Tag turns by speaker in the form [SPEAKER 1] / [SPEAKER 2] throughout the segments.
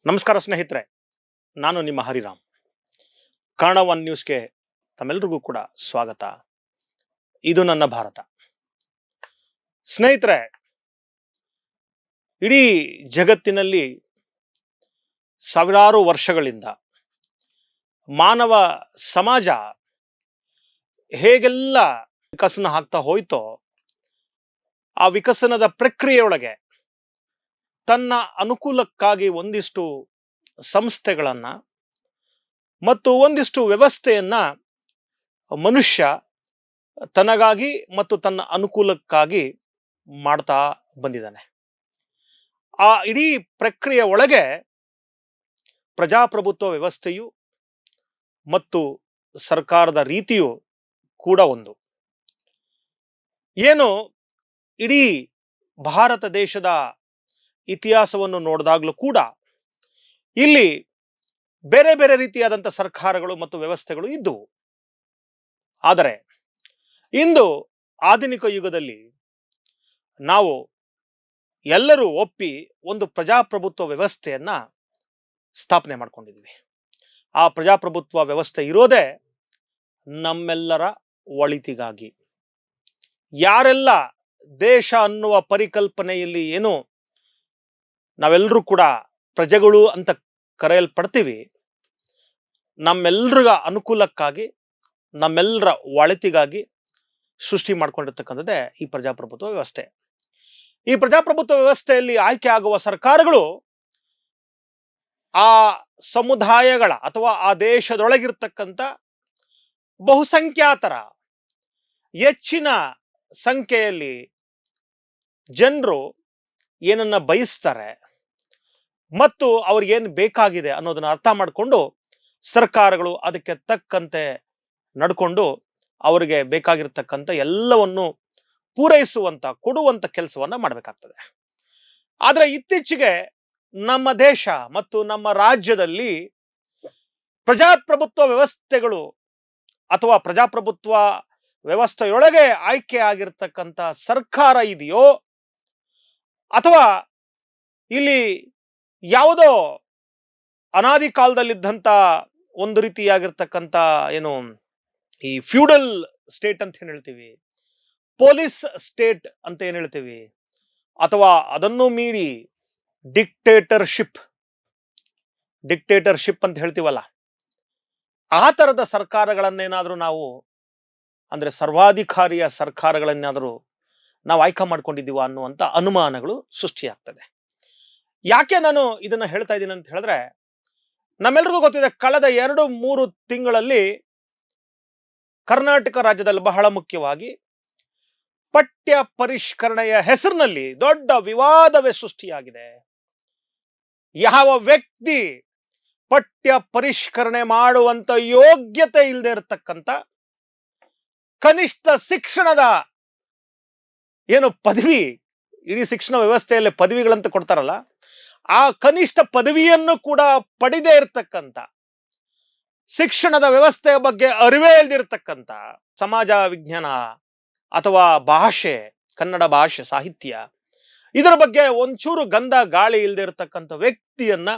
[SPEAKER 1] ನಮಸ್ಕಾರ ಸ್ನೇಹಿತರೆ, ನಾನು ನಿಮ್ಮ ಹರಿರಾಮ್. ಕನ್ನಡ ಒನ್ ನ್ಯೂಸ್ಗೆ ತಮ್ಮೆಲ್ಲರಿಗೂ ಕೂಡ ಸ್ವಾಗತ. ಇದು ನನ್ನ ಭಾರತ. ಸ್ನೇಹಿತರೆ, ಇಡೀ ಜಗತ್ತಿನಲ್ಲಿ ಸಾವಿರಾರು ವರ್ಷಗಳಿಂದ ಮಾನವ ಸಮಾಜ ಹೇಗೆಲ್ಲ ವಿಕಸನ ಆಗ್ತಾ ಹೋಯ್ತೋ ಆ ವಿಕಸನದ ಪ್ರಕ್ರಿಯೆಯೊಳಗೆ ತನ್ನ ಅನುಕೂಲಕ್ಕಾಗಿ ಒಂದಿಷ್ಟು ಸಂಸ್ಥೆಗಳನ್ನು ಮತ್ತು ಒಂದಿಷ್ಟು ವ್ಯವಸ್ಥೆಯನ್ನ ಮನುಷ್ಯ ತನಗಾಗಿ ಮತ್ತು ತನ್ನ ಅನುಕೂಲಕ್ಕಾಗಿ ಮಾಡ್ತಾ ಬಂದಿದ್ದಾನೆ. ಆ ಇಡೀ ಪ್ರಕ್ರಿಯೆ ಒಳಗೆ ಪ್ರಜಾಪ್ರಭುತ್ವ ವ್ಯವಸ್ಥೆಯು ಮತ್ತು ಸರ್ಕಾರದ ರೀತಿಯು ಕೂಡ ಒಂದು. ಏನು ಇಡೀ ಭಾರತ ದೇಶದ ಇತಿಹಾಸವನ್ನು ನೋಡಿದಾಗಲೂ ಕೂಡ ಇಲ್ಲಿ ಬೇರೆ ಬೇರೆ ರೀತಿಯಾದಂಥ ಸರ್ಕಾರಗಳು ಮತ್ತು ವ್ಯವಸ್ಥೆಗಳು ಇದ್ದವು. ಆದರೆ ಇಂದು ಆಧುನಿಕ ಯುಗದಲ್ಲಿ ನಾವು ಎಲ್ಲರೂ ಒಪ್ಪಿ ಒಂದು ಪ್ರಜಾಪ್ರಭುತ್ವ ವ್ಯವಸ್ಥೆಯನ್ನ ಸ್ಥಾಪನೆ ಮಾಡ್ಕೊಂಡಿದ್ದೀವಿ. ಆ ಪ್ರಜಾಪ್ರಭುತ್ವ ವ್ಯವಸ್ಥೆ ಇರೋದೇ ನಮ್ಮೆಲ್ಲರ ಒಳಿತಿಗಾಗಿ. ಯಾರೆಲ್ಲ ದೇಶ ಅನ್ನುವ ಪರಿಕಲ್ಪನೆಯಲ್ಲಿ ಏನು ನಾವೆಲ್ಲರೂ ಕೂಡ ಪ್ರಜೆಗಳು ಅಂತ ಕರೆಯಲ್ಪಡ್ತೀವಿ, ನಮ್ಮೆಲ್ಲರ ಅನುಕೂಲಕ್ಕಾಗಿ ನಮ್ಮೆಲ್ಲರ ಒಳಿತಿಗಾಗಿ ಸೃಷ್ಟಿ ಮಾಡ್ಕೊಂಡಿರ್ತಕ್ಕಂಥದ್ದೇ ಈ ಪ್ರಜಾಪ್ರಭುತ್ವ ವ್ಯವಸ್ಥೆ. ಈ ಪ್ರಜಾಪ್ರಭುತ್ವ ವ್ಯವಸ್ಥೆಯಲ್ಲಿ ಆಯ್ಕೆ ಆಗುವ ಸರ್ಕಾರಗಳು ಆ ಸಮುದಾಯಗಳ ಅಥವಾ ಆ ದೇಶದೊಳಗಿರ್ತಕ್ಕಂಥ ಬಹುಸಂಖ್ಯಾತರ ಹೆಚ್ಚಿನ ಸಂಖ್ಯೆಯಲ್ಲಿ ಜನರು ಏನನ್ನ ಬಯಸ್ತಾರೆ ಮತ್ತು ಅವ್ರಿಗೇನು ಬೇಕಾಗಿದೆ ಅನ್ನೋದನ್ನ ಅರ್ಥ ಮಾಡಿಕೊಂಡು ಸರ್ಕಾರಗಳು ಅದಕ್ಕೆ ತಕ್ಕಂತೆ ನಡ್ಕೊಂಡು ಅವರಿಗೆ ಬೇಕಾಗಿರ್ತಕ್ಕಂಥ ಎಲ್ಲವನ್ನು ಪೂರೈಸುವಂತ ಕೊಡುವಂತ ಕೆಲಸವನ್ನ ಮಾಡಬೇಕಾಗ್ತದೆ. ಆದರೆ ಇತ್ತೀಚೆಗೆ ನಮ್ಮ ದೇಶ ಮತ್ತು ನಮ್ಮ ರಾಜ್ಯದಲ್ಲಿ ಪ್ರಜಾಪ್ರಭುತ್ವ ವ್ಯವಸ್ಥೆಗಳು ಅಥವಾ ಪ್ರಜಾಪ್ರಭುತ್ವ ವ್ಯವಸ್ಥೆಯೊಳಗೆ ಆಯ್ಕೆ ಆಗಿರ್ತಕ್ಕಂಥ ಸರ್ಕಾರ ಇದೆಯೋ ಅಥವಾ ಇಲ್ಲಿ ಯಾವುದೋ ಅನಾದಿ ಕಾಲದಲ್ಲಿದ್ದಂಥ ಒಂದು ರೀತಿಯಾಗಿರ್ತಕ್ಕಂಥ ಏನು ಈ ಫ್ಯೂಡಲ್ ಸ್ಟೇಟ್ ಅಂತ ಏನ್ ಹೇಳ್ತೀವಿ, ಪೊಲೀಸ್ ಸ್ಟೇಟ್ ಅಂತ ಏನ್ ಹೇಳ್ತೀವಿ, ಅಥವಾ ಅದನ್ನು ಮೀರಿ ಡಿಕ್ಟೇಟರ್ಶಿಪ್ ಅಂತ ಹೇಳ್ತೀವಲ್ಲ, ಆ ತರದ ಸರ್ಕಾರಗಳನ್ನೇನಾದ್ರೂ ನಾವು ಅಂದ್ರೆ ಸರ್ವಾಧಿಕಾರಿಯ ಸರ್ಕಾರಗಳನ್ನಾದರೂ ನಾವು ಆಯ್ಕೆ ಮಾಡ್ಕೊಂಡಿದ್ದೀವ ಅನ್ನುವಂಥ ಅನುಮಾನಗಳು ಸೃಷ್ಟಿಯಾಗ್ತದೆ. ಯಾಕೆ ನಾನು ಇದನ್ನ ಹೇಳ್ತಾ ಇದ್ದೀನಿ ಅಂತ ಹೇಳಿದ್ರೆ, ನಮ್ಮೆಲ್ರಿಗೂ ಗೊತ್ತಿದೆ, ಕಳೆದ 2-3 ತಿಂಗಳಲ್ಲಿ ಕರ್ನಾಟಕ ರಾಜ್ಯದಲ್ಲಿ ಬಹಳ ಮುಖ್ಯವಾಗಿ ಪಠ್ಯ ಪರಿಷ್ಕರಣೆಯ ಹೆಸರಿನಲ್ಲಿ ದೊಡ್ಡ ವಿವಾದವೇ ಸೃಷ್ಟಿಯಾಗಿದೆ. ಯಾವ ವ್ಯಕ್ತಿ ಪಠ್ಯ ಪರಿಷ್ಕರಣೆ ಮಾಡುವಂತ ಯೋಗ್ಯತೆ ಇಲ್ಲದೆ ಇರತಕ್ಕಂಥ ಕನಿಷ್ಠ ಶಿಕ್ಷಣದ ಏನು ಪದವಿ, ಇಡೀ ಶಿಕ್ಷಣ ವ್ಯವಸ್ಥೆಯಲ್ಲಿ ಪದವಿಗಳಂತ ಕೊಡ್ತಾರಲ್ಲ, ಆ ಕನಿಷ್ಠ ಪದವಿಯನ್ನು ಕೂಡ ಪಡೆದೇ ಇರತಕ್ಕಂಥ, ಶಿಕ್ಷಣದ ವ್ಯವಸ್ಥೆಯ ಬಗ್ಗೆ ಅರಿವೇ ಇಲ್ದಿರತಕ್ಕಂಥ, ಸಮಾಜ ವಿಜ್ಞಾನ ಅಥವಾ ಭಾಷೆ, ಕನ್ನಡ ಭಾಷೆ ಸಾಹಿತ್ಯ ಇದರ ಬಗ್ಗೆ ಒಂಚೂರು ಗಂಧ ಗಾಳಿ ಇಲ್ಲದೆ ಇರತಕ್ಕಂಥ ವ್ಯಕ್ತಿಯನ್ನ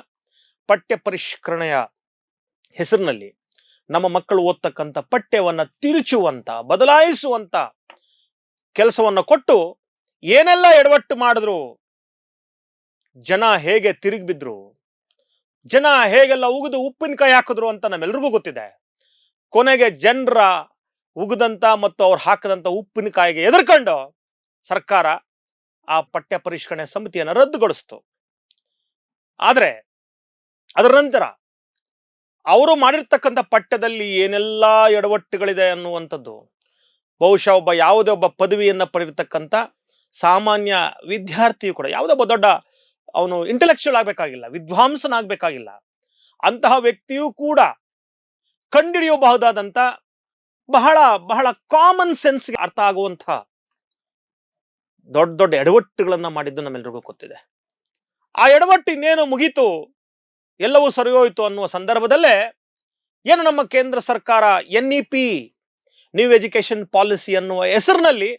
[SPEAKER 1] ಪಠ್ಯ ಪರಿಷ್ಕರಣೆಯ ಹೆಸರಿನಲ್ಲಿ ನಮ್ಮ ಮಕ್ಕಳು ಓದ್ತಕ್ಕಂಥ ಪಠ್ಯವನ್ನ ತಿರುಚುವಂತ, ಬದಲಾಯಿಸುವಂತ ಕೆಲಸವನ್ನ ಕೊಟ್ಟು ಏನೆಲ್ಲ ಎಡವಟ್ಟು ಮಾಡಿದ್ರು, ಜನ ಹೇಗೆ ತಿರುಗಿ ಬಿದ್ರು, ಜನ ಹೇಗೆಲ್ಲ ಉಗಿದು ಉಪ್ಪಿನಕಾಯಿ ಹಾಕಿದ್ರು ಅಂತ ನಮ್ಮೆಲ್ರಿಗೂ ಗೊತ್ತಿದೆ. ಕೊನೆಗೆ ಜನರ ಉಗಿದಂತ ಮತ್ತು ಅವ್ರು ಹಾಕದಂತ ಉಪ್ಪಿನಕಾಯಿಗೆ ಎದುರ್ಕೊಂಡು ಸರ್ಕಾರ ಆ ಪಠ್ಯ ಪರಿಷ್ಕರಣೆ ಸಮಿತಿಯನ್ನು ರದ್ದುಗೊಳಿಸ್ತು. ಆದ್ರೆ ಅದರ ನಂತರ ಅವರು ಮಾಡಿರ್ತಕ್ಕಂಥ ಪಠ್ಯದಲ್ಲಿ ಏನೆಲ್ಲ ಎಡವಟ್ಟುಗಳಿದೆ ಅನ್ನುವಂಥದ್ದು ಬಹುಶಃ ಯಾವುದೇ ಒಬ್ಬ ಪದವಿಯನ್ನ ಪಡೆದಿರ್ತಕ್ಕಂಥ ಸಾಮಾನ್ಯ ವಿದ್ಯಾರ್ಥಿಯು ಕೂಡ, ಯಾವುದೇ ಒಬ್ಬ ದೊಡ್ಡ ಅವನು ಇಂಟೆಲೆಕ್ಚುಯಲ್ ಆಗ್ಬೇಕಾಗಿಲ್ಲ, ವಿದ್ವಾಂಸನಾಗಬೇಕಾಗಿಲ್ಲ, ಅಂತಹ ವ್ಯಕ್ತಿಯೂ ಕೂಡ ಕಂಡುಹಿಡಿಯಬಹುದಾದಂಥ ಬಹಳ ಬಹಳ ಕಾಮನ್ ಸೆನ್ಸ್ಗೆ ಅರ್ಥ ಆಗುವಂತಹ ದೊಡ್ಡ ದೊಡ್ಡ ಎಡವಟ್ಟುಗಳನ್ನ ಮಾಡಿದ್ದು ನಮ್ಮೆಲ್ರಿಗೂ ಗೊತ್ತಿದೆ. ಆ ಎಡವಟ್ಟು ಇನ್ನೇನು ಮುಗೀತು, ಎಲ್ಲವೂ ಸರಿ ಹೋಯಿತು ಅನ್ನುವ ಸಂದರ್ಭದಲ್ಲೇ ಏನು ನಮ್ಮ ಕೇಂದ್ರ ಸರ್ಕಾರ NEP ನ್ಯೂ ಎಜುಕೇಶನ್ ಪಾಲಿಸಿ ಅನ್ನುವ ಹೆಸರಿನಲ್ಲಿ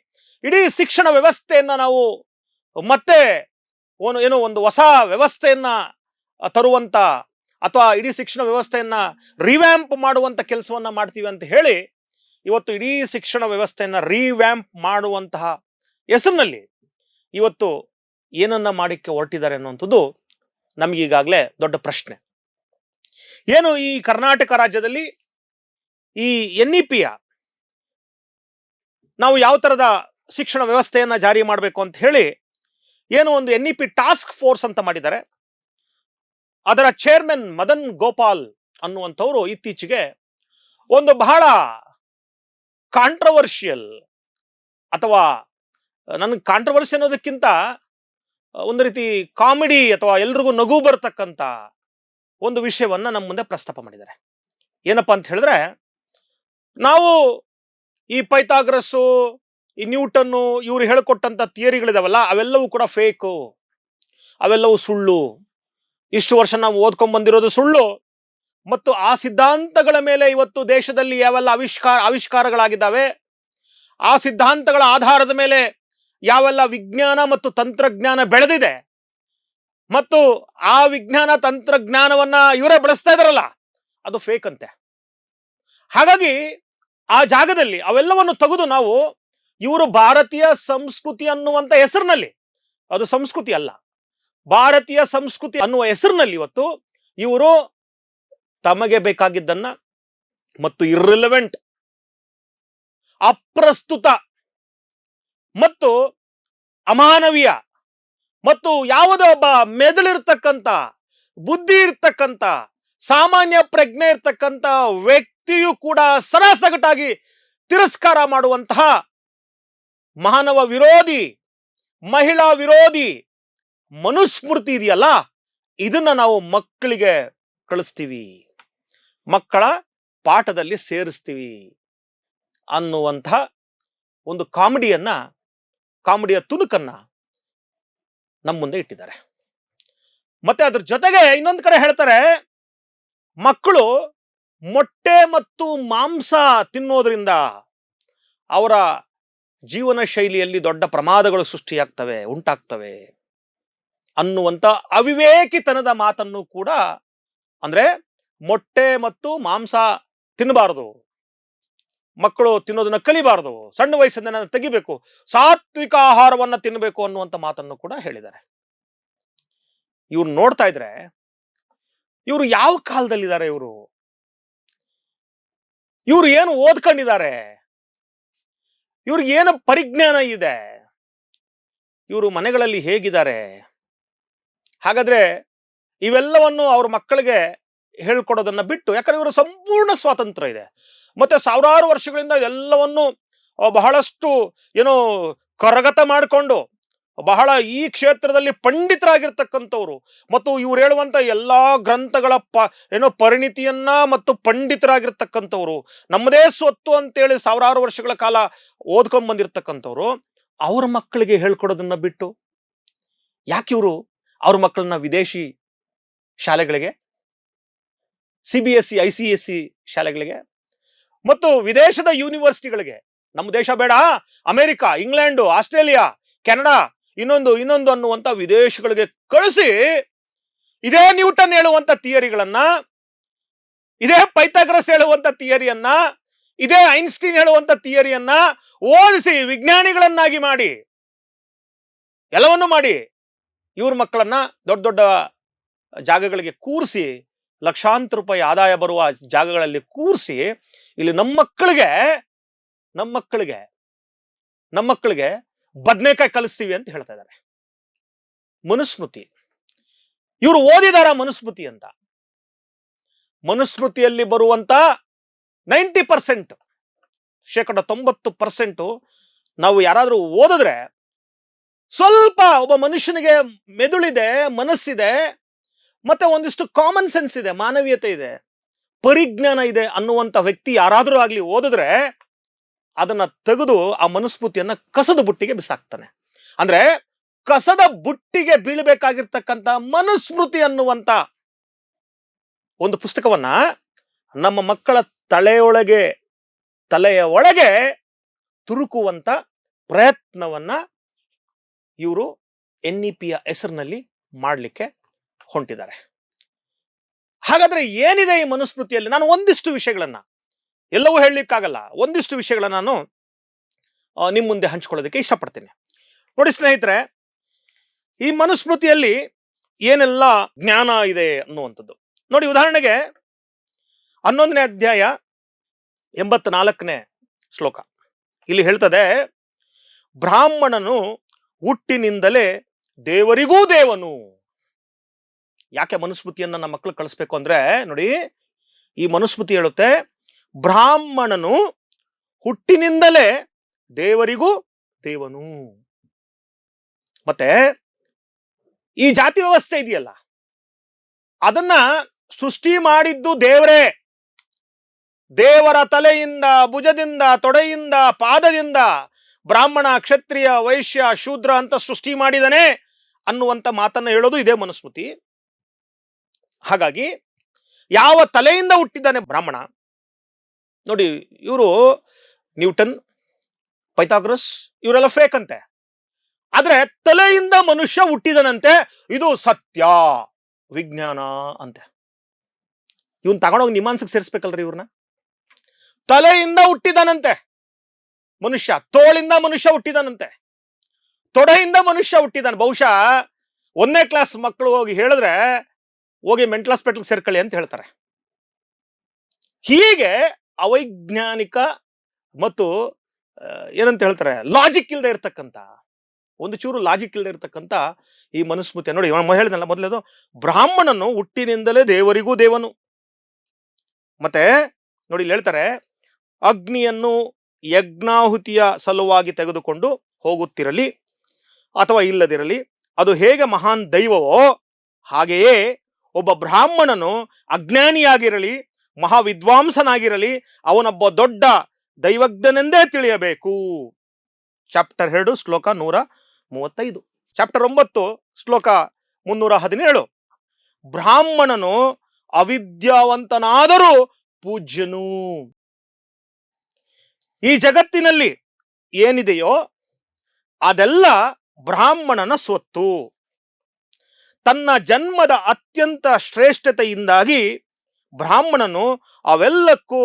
[SPEAKER 1] ಇಡೀ ಶಿಕ್ಷಣ ವ್ಯವಸ್ಥೆಯನ್ನ ನಾವು ಮತ್ತೆ ಏನೋ ಒಂದು ಹೊಸ ವ್ಯವಸ್ಥೆಯನ್ನ ತರುವಂತ ಅಥವಾ ಇಡೀ ಶಿಕ್ಷಣ ವ್ಯವಸ್ಥೆಯನ್ನ ರಿವ್ಯಾಂಪ್ ಮಾಡುವಂತ ಕೆಲಸವನ್ನ ಮಾಡ್ತೀವಿ ಅಂತ ಹೇಳಿ ಇವತ್ತು ಇಡೀ ಶಿಕ್ಷಣ ವ್ಯವಸ್ಥೆಯನ್ನ ರಿವ್ಯಾಂಪ್ ಮಾಡುವಂತಹ ಹೆಸರಿನಲ್ಲಿ ಇವತ್ತು ಏನನ್ನ ಮಾಡಿಕ್ಕೆ ಹೊರಟಿದ್ದಾರೆ ಅನ್ನುವಂಥದ್ದು ನಮಗೀಗಾಗಲೇ ದೊಡ್ಡ ಪ್ರಶ್ನೆ. ಏನು ಈ ಕರ್ನಾಟಕ ರಾಜ್ಯದಲ್ಲಿ ಈ NEPಯ ನಾವು ಯಾವ ತರದ ಶಿಕ್ಷಣ ವ್ಯವಸ್ಥೆಯನ್ನ ಜಾರಿ ಮಾಡಬೇಕು ಅಂತ ಹೇಳಿ ಏನು ಒಂದು NEP ಟಾಸ್ಕ್ ಫೋರ್ಸ್ ಅಂತ ಮಾಡಿದ್ದಾರೆ. ಅದರ ಚೇರ್ಮನ್ ಮದನ್ ಗೋಪಾಲ್ ಅನ್ನುವಂಥವ್ರು ಇತ್ತೀಚೆಗೆ ಒಂದು ಬಹಳ ಕಾಂಟ್ರವರ್ಷಿಯಲ್, ಅಥವಾ ನನಗೆ ಕಾಂಟ್ರವರ್ಸಿ ಅನ್ನೋದಕ್ಕಿಂತ ಒಂದು ರೀತಿ ಕಾಮಿಡಿ ಅಥವಾ ಎಲ್ರಿಗೂ ನಗು ಬರ್ತಕ್ಕಂಥ ಒಂದು ವಿಷಯವನ್ನ ನಮ್ಮ ಮುಂದೆ ಪ್ರಸ್ತಾಪ ಮಾಡಿದ್ದಾರೆ. ಏನಪ್ಪಾ ಅಂತ ಹೇಳಿದ್ರೆ, ನಾವು ಈ ಪೈಥಾಗರಸ್ಸು, ಈ ನ್ಯೂಟನ್ನು ಇವ್ರು ಹೇಳಿಕೊಟ್ಟಂತ ಥಿಯರಿಗಳಿದಾವಲ್ಲ, ಅವೆಲ್ಲವೂ ಕೂಡ ಫೇಕು, ಅವೆಲ್ಲವೂ ಸುಳ್ಳು. ಇಷ್ಟು ವರ್ಷ ನಾವು ಓದ್ಕೊಂಡ್ ಬಂದಿರೋದು ಸುಳ್ಳು. ಮತ್ತು ಆ ಸಿದ್ಧಾಂತಗಳ ಮೇಲೆ ಇವತ್ತು ದೇಶದಲ್ಲಿ ಯಾವೆಲ್ಲ ಆವಿಷ್ಕಾರಗಳಾಗಿದ್ದಾವೆ, ಆ ಸಿದ್ಧಾಂತಗಳ ಆಧಾರದ ಮೇಲೆ ಯಾವೆಲ್ಲ ವಿಜ್ಞಾನ ಮತ್ತು ತಂತ್ರಜ್ಞಾನ ಬೆಳೆದಿದೆ, ಮತ್ತು ಆ ವಿಜ್ಞಾನ ತಂತ್ರಜ್ಞಾನವನ್ನ ಇವರೇ ಬಳಸ್ತಾ ಇದಾರಲ್ಲ, ಅದು ಫೇಕ್ ಅಂತೆ. ಹಾಗಾಗಿ ಆ ಜಾಗದಲ್ಲಿ ಅವೆಲ್ಲವನ್ನು ತೆಗೆದು ನಾವು ಇವರು ಭಾರತೀಯ ಸಂಸ್ಕೃತಿ ಅನ್ನುವಂತ ಹೆಸರಿನಲ್ಲಿ, ಅದು ಸಂಸ್ಕೃತಿ ಅಲ್ಲ, ಭಾರತೀಯ ಸಂಸ್ಕೃತಿ ಅನ್ನುವ ಹೆಸರಿನಲ್ಲಿ ಇವತ್ತು ಇವರು ತಮಗೆ ಬೇಕಾಗಿದ್ದನ್ನ ಮತ್ತು ಇರ್ರಿಲೆವೆಂಟ್, ಅಪ್ರಸ್ತುತ ಮತ್ತು ಅಮಾನವೀಯ ಮತ್ತು ಯಾವುದೋ ಒಬ್ಬ ಮೆದುಳಿರ್ತಕ್ಕಂಥ, ಬುದ್ಧಿ ಇರ್ತಕ್ಕಂಥ, ಸಾಮಾನ್ಯ ಪ್ರಜ್ಞೆ ಇರ್ತಕ್ಕಂಥ ವ್ಯಕ್ತಿಯು ಕೂಡ ಸರಾಸಗಟಾಗಿ ತಿರಸ್ಕಾರ ಮಾಡುವಂತಹ ಮಾನವ ವಿರೋಧಿ, ಮಹಿಳಾ ವಿರೋಧಿ ಮನುಸ್ಮೃತಿ ಇದೆಯಲ್ಲ, ಇದನ್ನ ನಾವು ಮಕ್ಕಳಿಗೆ ಕಳಿಸ್ತೀವಿ, ಮಕ್ಕಳ ಪಾಠದಲ್ಲಿ ಸೇರಿಸ್ತೀವಿ ಅನ್ನುವಂತಹ ಒಂದು ಕಾಮಿಡಿಯ ತುಣುಕನ್ನ ನಮ್ಮ ಮುಂದೆ ಇಟ್ಟಿದ್ದಾರೆ. ಮತ್ತೆ ಅದ್ರ ಜೊತೆಗೆ ಇನ್ನೊಂದು ಕಡೆ ಹೇಳ್ತಾರೆ, ಮಕ್ಕಳು ಮೊಟ್ಟೆ ಮತ್ತು ಮಾಂಸ ತಿನ್ನೋದ್ರಿಂದ ಅವರ ಜೀವನ ಶೈಲಿಯಲ್ಲಿ ದೊಡ್ಡ ಪ್ರಮಾದಗಳು ಉಂಟಾಗ್ತವೆ ಅನ್ನುವಂತ ಅವಿವೇಕಿತನದ ಮಾತನ್ನು ಕೂಡ, ಅಂದ್ರೆ ಮೊಟ್ಟೆ ಮತ್ತು ಮಾಂಸ ತಿನ್ನಬಾರದು, ಮಕ್ಕಳು ತಿನ್ನೋದನ್ನ ಕಲಿಬಾರದು, ಸಣ್ಣ ವಯಸ್ಸಿಂದ ತೆಗಿಬೇಕು, ಸಾತ್ವಿಕ ಆಹಾರವನ್ನ ತಿನ್ನಬೇಕು ಅನ್ನುವಂತ ಮಾತನ್ನು ಕೂಡ ಹೇಳಿದ್ದಾರೆ. ಇವ್ರು ನೋಡ್ತಾ ಇದ್ರೆ ಇವರು ಯಾವ ಕಾಲದಲ್ಲಿದ್ದಾರೆ, ಇವರು ಏನು ಓದ್ಕೊಂಡಿದ್ದಾರೆ, ಇವ್ರಿಗೆ ಏನು ಪರಿಜ್ಞಾನ ಇದೆ, ಇವರು ಮನೆಗಳಲ್ಲಿ ಹೇಗಿದ್ದಾರೆ? ಹಾಗಾದ್ರೆ ಇವೆಲ್ಲವನ್ನು ಅವ್ರ ಮಕ್ಕಳಿಗೆ ಹೇಳ್ಕೊಡೋದನ್ನ ಬಿಟ್ಟು, ಯಾಕಂದ್ರೆ ಇವರು ಸಂಪೂರ್ಣ ಸ್ವಾತಂತ್ರ್ಯ ಇದೆ, ಮತ್ತೆ ಸಾವಿರಾರು ವರ್ಷಗಳಿಂದ ಇದೆಲ್ಲವನ್ನು ಬಹಳಷ್ಟು ಕರಗತ ಮಾಡಿಕೊಂಡು ಬಹಳ ಈ ಕ್ಷೇತ್ರದಲ್ಲಿ ಪಂಡಿತರಾಗಿರ್ತಕ್ಕಂಥವ್ರು, ಮತ್ತು ಇವ್ರು ಹೇಳುವಂತ ಎಲ್ಲಾ ಗ್ರಂಥಗಳ ಪರಿಣಿತಿಯನ್ನ ಮತ್ತು ಪಂಡಿತರಾಗಿರ್ತಕ್ಕಂಥವ್ರು, ನಮ್ಮದೇ ಸ್ವತ್ತು ಅಂತೇಳಿ ಸಾವಿರಾರು ವರ್ಷಗಳ ಕಾಲ ಓದ್ಕೊಂಡ್ ಬಂದಿರತಕ್ಕಂಥವ್ರು, ಅವ್ರ ಮಕ್ಕಳಿಗೆ ಹೇಳ್ಕೊಡೋದನ್ನ ಬಿಟ್ಟು ಯಾಕೆ ಇವರು ಅವ್ರ ಮಕ್ಕಳನ್ನ ವಿದೇಶಿ ಶಾಲೆಗಳಿಗೆ, CBSE ICSE ಶಾಲೆಗಳಿಗೆ ಮತ್ತು ವಿದೇಶದ ಯೂನಿವರ್ಸಿಟಿಗಳಿಗೆ, ನಮ್ಮ ದೇಶ ಬೇಡ, ಅಮೆರಿಕ, ಇಂಗ್ಲೆಂಡ್, ಆಸ್ಟ್ರೇಲಿಯಾ, ಕೆನಡಾ, ಇನ್ನೊಂದು ಅನ್ನುವಂತ ವಿದೇಶಗಳಿಗೆ ಕಳಿಸಿ ಇದೇ ನ್ಯೂಟನ್ ಹೇಳುವಂತ ಥಿಯರಿಗಳನ್ನ, ಇದೇ ಪೈಥಾಗರಸ್ ಹೇಳುವಂತ ಥಿಯರಿಯನ್ನ, ಇದೇ ಐನ್ಸ್ಟೀನ್ ಹೇಳುವಂತ ಥಿಯರಿಯನ್ನ ಓದಿಸಿ ವಿಜ್ಞಾನಿಗಳನ್ನಾಗಿ ಮಾಡಿ, ಎಲ್ಲವನ್ನು ಮಾಡಿ ಇವ್ರ ಮಕ್ಕಳನ್ನ ದೊಡ್ಡ ದೊಡ್ಡ ಜಾಗಗಳಿಗೆ ಕೂರಿಸಿ, ಲಕ್ಷಾಂತರ ರೂಪಾಯಿ ಆದಾಯ ಬರುವ ಜಾಗಗಳಲ್ಲಿ ಕೂರಿಸಿ, ಇಲ್ಲಿ ನಮ್ಮ ಮಕ್ಕಳಿಗೆ ಬದನೆಕಾಯಿ ಕಲಿಸ್ತೀವಿ ಅಂತ ಹೇಳ್ತಾ ಇದ್ದಾರೆ. ಮನುಸ್ಮೃತಿ, ಇವರು ಓದಿದಾರ ಮನುಸ್ಮೃತಿ ಅಂತ? ಮನುಸ್ಮೃತಿಯಲ್ಲಿ ಬರುವಂತ 90%, 90% ನಾವು ಯಾರಾದ್ರೂ ಓದಿದ್ರೆ ಸ್ವಲ್ಪ ಒಬ್ಬ ಮನುಷ್ಯನಿಗೆ ಮೆದುಳಿದೆ, ಮನಸ್ಸಿದೆ, ಮತ್ತೆ ಒಂದಿಷ್ಟು ಕಾಮನ್ ಸೆನ್ಸ್ ಇದೆ, ಮಾನವೀಯತೆ ಇದೆ, ಪರಿಜ್ಞಾನ ಇದೆ ಅನ್ನುವಂತ ವ್ಯಕ್ತಿ ಯಾರಾದ್ರೂ ಆಗ್ಲಿ ಓದಿದ್ರೆ ಅದನ್ನ ತೆಗೆದು ಆ ಮನುಸ್ಮೃತಿಯನ್ನ ಕಸದ ಬುಟ್ಟಿಗೆ ಬಿಸಾಕ್ತಾನೆ. ಅಂದ್ರೆ ಕಸದ ಬುಟ್ಟಿಗೆ ಬೀಳಬೇಕಾಗಿರ್ತಕ್ಕಂಥ ಮನುಸ್ಮೃತಿ ಅನ್ನುವಂತ ಒಂದು ಪುಸ್ತಕವನ್ನ ನಮ್ಮ ಮಕ್ಕಳ ತಲೆಯ ಒಳಗೆ ತುರುಕುವಂತ ಪ್ರಯತ್ನವನ್ನ ಇವರು NEPಯ ಹೆಸರಿನಲ್ಲಿ ಮಾಡಲಿಕ್ಕೆ ಹೊಂಟಿದ್ದಾರೆ. ಹಾಗಾದ್ರೆ ಏನಿದೆ ಈ ಮನುಸ್ಮೃತಿಯಲ್ಲಿ? ನಾನು ಒಂದಿಷ್ಟು ವಿಷಯಗಳನ್ನ, ಎಲ್ಲವೂ ಹೇಳಲಿಕ್ಕಾಗಲ್ಲ, ಒಂದಿಷ್ಟು ವಿಷಯಗಳನ್ನ ನಾನು ನಿಮ್ಮ ಮುಂದೆ ಹಂಚ್ಕೊಳ್ಳೋದಕ್ಕೆ ಇಷ್ಟಪಡ್ತೀನಿ. ನೋಡಿ ಸ್ನೇಹಿತರೆ, ಈ ಮನುಸ್ಮೃತಿಯಲ್ಲಿ ಏನೆಲ್ಲ ಜ್ಞಾನ ಇದೆ ಅನ್ನುವಂಥದ್ದು ನೋಡಿ. ಉದಾಹರಣೆಗೆ 11ನೇ ಅಧ್ಯಾಯ 84ನೇ ಶ್ಲೋಕ ಇಲ್ಲಿ ಹೇಳ್ತದೆ, ಬ್ರಾಹ್ಮಣನು ಹುಟ್ಟಿನಿಂದಲೇ ದೇವರಿಗೂ ದೇವನು. ಯಾಕೆ ಮನುಸ್ಮೃತಿಯನ್ನ ನಮ್ಮ ಮಕ್ಕಳು ಕಳಿಸ್ಬೇಕು ಅಂದ್ರೆ, ನೋಡಿ ಈ ಮನುಸ್ಮೃತಿ ಹೇಳುತ್ತೆ, ಬ್ರಾಹ್ಮಣನು ಹುಟ್ಟಿನಿಂದಲೇ ದೇವರಿಗೂ ದೇವನು. ಮತ್ತೆ ಈ ಜಾತಿ ವ್ಯವಸ್ಥೆ ಇದೆಯಲ್ಲ, ಅದನ್ನ ಸೃಷ್ಟಿ ಮಾಡಿದ್ದು ದೇವರೇ. ದೇವರ ತಲೆಯಿಂದ, ಭುಜದಿಂದ, ತೊಡೆಯಿಂದ, ಪಾದದಿಂದ ಬ್ರಾಹ್ಮಣ, ಕ್ಷತ್ರಿಯ, ವೈಶ್ಯ, ಶೂದ್ರ ಅಂತ ಸೃಷ್ಟಿ ಮಾಡಿದನೆ ಅನ್ನುವಂತ ಮಾತನ್ನ ಹೇಳೋದು ಇದೇ ಮನುಸ್ಮೃತಿ. ಹಾಗಾಗಿ ಯಾವ ತಲೆಯಿಂದ ಹುಟ್ಟಿದ್ದಾನೆ ಬ್ರಾಹ್ಮಣ? ನೋಡಿ, ಇವರು ನ್ಯೂಟನ್, ಪೈಥಾಗರಸ್ ಇವರೆಲ್ಲ ಫೇಕ್ ಅಂತೆ, ಆದ್ರೆ ತಲೆಯಿಂದ ಮನುಷ್ಯ ಹುಟ್ಟಿದನಂತೆ, ಇದು ಸತ್ಯ, ವಿಜ್ಞಾನ ಅಂತೆ. ಇವನ್ ತಗೊಂಡೋಗಿ ನಿಮಾನ್ಸಕ್ಕೆ ಸೇರಿಸ್ಬೇಕಲ್ರಿ ಇವ್ರನ್ನ. ತಲೆಯಿಂದ ಹುಟ್ಟಿದನಂತೆ ಮನುಷ್ಯ, ತೋಳಿಂದ ಮನುಷ್ಯ ಹುಟ್ಟಿದನಂತೆ, ತೊಡೆಯಿಂದ ಮನುಷ್ಯ ಹುಟ್ಟಿದಾನೆ. ಬಹುಶಃ 1ನೇ ಕ್ಲಾಸ್ ಮಕ್ಕಳು ಹೋಗಿ ಹೇಳಿದ್ರೆ, ಹೋಗಿ ಮೆಂಟಲ್ ಹಾಸ್ಪಿಟಲ್ ಸೇರ್ಕೊಳ್ಳಿ ಅಂತ ಹೇಳ್ತಾರೆ. ಹೀಗೆ ಅವೈಜ್ಞಾನಿಕ ಮತ್ತು ಏನಂತ ಹೇಳ್ತಾರೆ, ಲಾಜಿಕ್ ಇಲ್ಲದೆ ಇರ್ತಕ್ಕಂಥ, ಒಂದು ಚೂರು ಲಾಜಿಕ್ ಇಲ್ಲದೆ ಇರ್ತಕ್ಕಂಥ ಈ ಮನುಸ್ಮೃತಿ ನೋಡಿ. ಹೇಳಿದ್ನಲ್ಲ ಮೊದಲೇದು, ಬ್ರಾಹ್ಮಣನು ಹುಟ್ಟಿನಿಂದಲೇ ದೇವರಿಗೂ ದೇವನು. ಮತ್ತೆ ನೋಡಿ ಇಲ್ಲಿ ಹೇಳ್ತಾರೆ, ಅಗ್ನಿಯನ್ನು ಯಜ್ಞಾಹುತಿಯ ಸಲುವಾಗಿ ತೆಗೆದುಕೊಂಡು ಹೋಗುತ್ತಿರಲಿ ಅಥವಾ ಇಲ್ಲದಿರಲಿ, ಅದು ಹೇಗೆ ಮಹಾನ್ ದೈವವೋ ಹಾಗೆಯೇ ಒಬ್ಬ ಬ್ರಾಹ್ಮಣನು ಅಜ್ಞಾನಿಯಾಗಿರಲಿ, ಮಹಾವಿದ್ವಾಂಸನಾಗಿರಲಿ, ಅವನೊಬ್ಬ ದೊಡ್ಡ ದೈವಜ್ಞನೆಂದೇ ತಿಳಿಯಬೇಕು. ಚಾಪ್ಟರ್ 2 ಶ್ಲೋಕ 135. ಚಾಪ್ಟರ್ 9 ಶ್ಲೋಕ 317, ಬ್ರಾಹ್ಮಣನು ಅವಿದ್ಯಾವಂತನಾದರೂ ಪೂಜ್ಯನು. ಈ ಜಗತ್ತಿನಲ್ಲಿ ಏನಿದೆಯೋ ಅದೆಲ್ಲ ಬ್ರಾಹ್ಮಣನ ಸ್ವತ್ತು. ತನ್ನ ಜನ್ಮದ ಅತ್ಯಂತ ಶ್ರೇಷ್ಠತೆಯಿಂದಾಗಿ ಬ್ರಾಹ್ಮಣನು ಅವೆಲ್ಲಕ್ಕೂ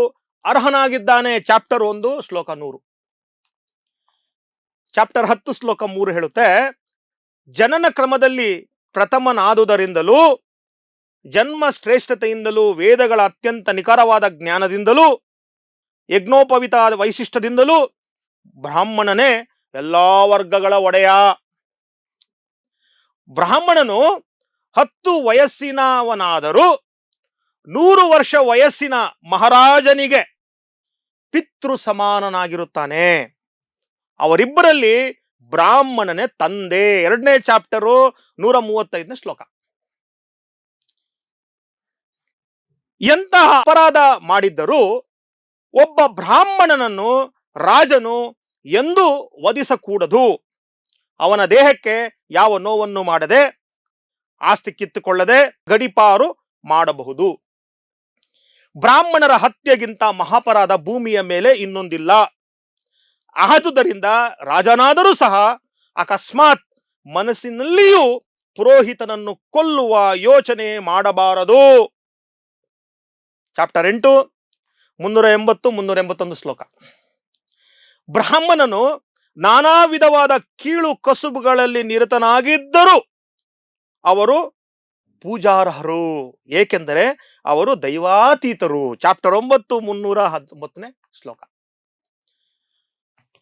[SPEAKER 1] ಅರ್ಹನಾಗಿದ್ದಾನೆ. ಚಾಪ್ಟರ್ 1 ಶ್ಲೋಕ 100. ಚಾಪ್ಟರ್ 10 ಶ್ಲೋಕ 3 ಹೇಳುತ್ತೆ, ಜನನ ಕ್ರಮದಲ್ಲಿ ಪ್ರಥಮನಾದುದರಿಂದಲೂ, ಜನ್ಮ ಶ್ರೇಷ್ಠತೆಯಿಂದಲೂ, ವೇದಗಳ ಅತ್ಯಂತ ನಿಖರವಾದ ಜ್ಞಾನದಿಂದಲೂ, ಯಜ್ಞೋಪವಿತಾದ ವೈಶಿಷ್ಟ್ಯದಿಂದಲೂ ಬ್ರಾಹ್ಮಣನೇ ಎಲ್ಲಾ ವರ್ಗಗಳ ಒಡೆಯ. ಬ್ರಾಹ್ಮಣನು 10 ವಯಸ್ಸಿನವನಾದರೂ 100 ವರ್ಷ ವಯಸ್ಸಿನ ಮಹಾರಾಜನಿಗೆ ಪಿತೃ ಸಮಾನನಾಗಿರುತ್ತಾನೆ. ಅವರಿಬ್ಬರಲ್ಲಿ ಬ್ರಾಹ್ಮಣನೇ ತಂದೆ. 2ನೇ ಚಾಪ್ಟರು 135ನೇ ಶ್ಲೋಕ. ಎಂತಹ ಅಪರಾಧ ಮಾಡಿದ್ದರೂ ಒಬ್ಬ ಬ್ರಾಹ್ಮಣನನ್ನು ರಾಜನು ಎಂದೂ ವಧಿಸಕೂಡದು. ಅವನ ದೇಹಕ್ಕೆ ಯಾವ ನೋವನ್ನು ಮಾಡದೆ, ಆಸ್ತಿ ಕಿತ್ತುಕೊಳ್ಳದೆ ಗಡಿಪಾರು ಮಾಡಬಹುದು. ಬ್ರಾಹ್ಮಣರ ಹತ್ಯೆಗಿಂತ ಮಹಾಪರಾಧ ಭೂಮಿಯ ಮೇಲೆ ಇನ್ನೊಂದಿಲ್ಲ. ಆದುದರಿಂದ ರಾಜನಾದರೂ ಸಹ ಅಕಸ್ಮಾತ್ ಮನಸ್ಸಿನಲ್ಲಿಯೂ ಪುರೋಹಿತನನ್ನು ಕೊಲ್ಲುವ ಯೋಚನೆ ಮಾಡಬಾರದು. ಚಾಪ್ಟರ್ 8 380-381 ಶ್ಲೋಕ. ಬ್ರಾಹ್ಮಣನು ನಾನಾ ವಿಧವಾದ ಕೀಳು ಕಸುಬುಗಳಲ್ಲಿ ನಿರತನಾಗಿದ್ದರೂ ಅವರು ಪೂಜಾರ್ಹರು, ಏಕೆಂದರೆ ಅವರು ದೈವಾತೀತರು. ಚಾಪ್ಟರ್ 9 319ನೇ ಶ್ಲೋಕ.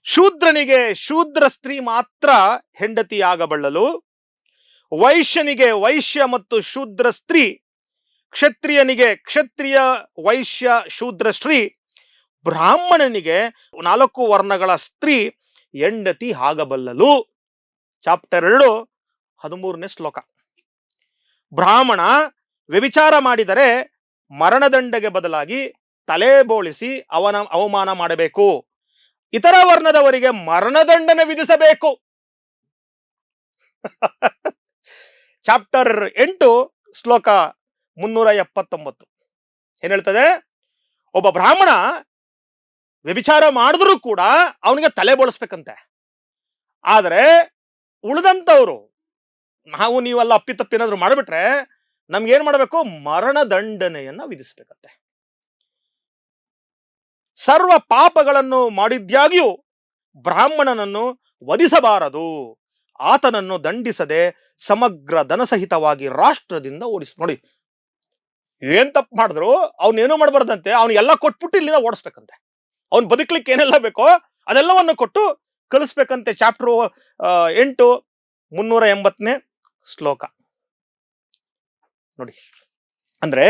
[SPEAKER 1] ಶೂದ್ರನಿಗೆ ಶೂದ್ರ ಸ್ತ್ರೀ ಮಾತ್ರ ಹೆಂಡತಿಯಾಗಬಲ್ಲಲು, ವೈಶ್ಯನಿಗೆ ವೈಶ್ಯ ಮತ್ತು ಶೂದ್ರ ಸ್ತ್ರೀ, ಕ್ಷತ್ರಿಯನಿಗೆ ಕ್ಷತ್ರಿಯ ವೈಶ್ಯ ಶೂದ್ರ ಸ್ತ್ರೀ, ಬ್ರಾಹ್ಮಣನಿಗೆ 4 ವರ್ಣಗಳ ಸ್ತ್ರೀ ಹೆಂಡತಿ ಆಗಬಲ್ಲಲು. ಚಾಪ್ಟರ್ 2 13ನೇ ಶ್ಲೋಕ. ಬ್ರಾಹ್ಮಣ ವ್ಯಭಿಚಾರ ಮಾಡಿದರೆ ಮರಣದಂಡಗೆ ಬದಲಾಗಿ ತಲೆ ಬೋಳಿಸಿ ಅವನ ಅವಮಾನ ಮಾಡಬೇಕು. ಇತರ ವರ್ಣದವರಿಗೆ ಮರಣದಂಡನೆ ವಿಧಿಸಬೇಕು. ಚಾಪ್ಟರ್ 8 ಶ್ಲೋಕ 379 ಏನ್ ಹೇಳ್ತದೆ? ಒಬ್ಬ ಬ್ರಾಹ್ಮಣ ವ್ಯಭಿಚಾರ ಮಾಡಿದ್ರು ಕೂಡ ಅವನಿಗೆ ತಲೆ ಬೋಳಿಸ್ಬೇಕಂತೆ. ಆದರೆ ಉಳಿದಂಥವ್ರು, ನಾವು ನೀವೆಲ್ಲ ಅಪ್ಪಿತಪ್ಪಿ ಏನಾದ್ರು ಮಾಡಿಬಿಟ್ರೆ ನಮ್ಗೇನ್ ಮಾಡಬೇಕು? ಮರಣದಂಡನೆಯನ್ನ ವಿಧಿಸ್ಬೇಕಂತೆ. ಸರ್ವ ಪಾಪಗಳನ್ನು ಮಾಡಿದ್ಯಾಗಿಯೂ ಬ್ರಾಹ್ಮಣನನ್ನು ವಧಿಸಬಾರದು, ಆತನನ್ನು ದಂಡಿಸದೆ ಸಮಗ್ರ ಧನಸಹಿತವಾಗಿ ರಾಷ್ಟ್ರದಿಂದ ಓಡಿಸ್. ನೋಡಿ, ಏನ್ ತಪ್ಪು ಮಾಡಿದ್ರು ಅವನೇನು ಮಾಡಬಾರ್ದಂತೆ, ಅವನಿಗೆಲ್ಲ ಕೊಟ್ಬಿಟ್ಟು ಇಲ್ಲಿಂದ ಓಡಿಸ್ಬೇಕಂತೆ. ಅವ್ನು ಬದುಕಲಿಕ್ಕೆ ಏನೆಲ್ಲ ಬೇಕೋ ಅದೆಲ್ಲವನ್ನು ಕೊಟ್ಟು ಕಳಿಸ್ಬೇಕಂತೆ. ಚಾಪ್ಟರ್ 8 380ನೇ ಶ್ಲೋಕ ನೋಡಿ. ಅಂದ್ರೆ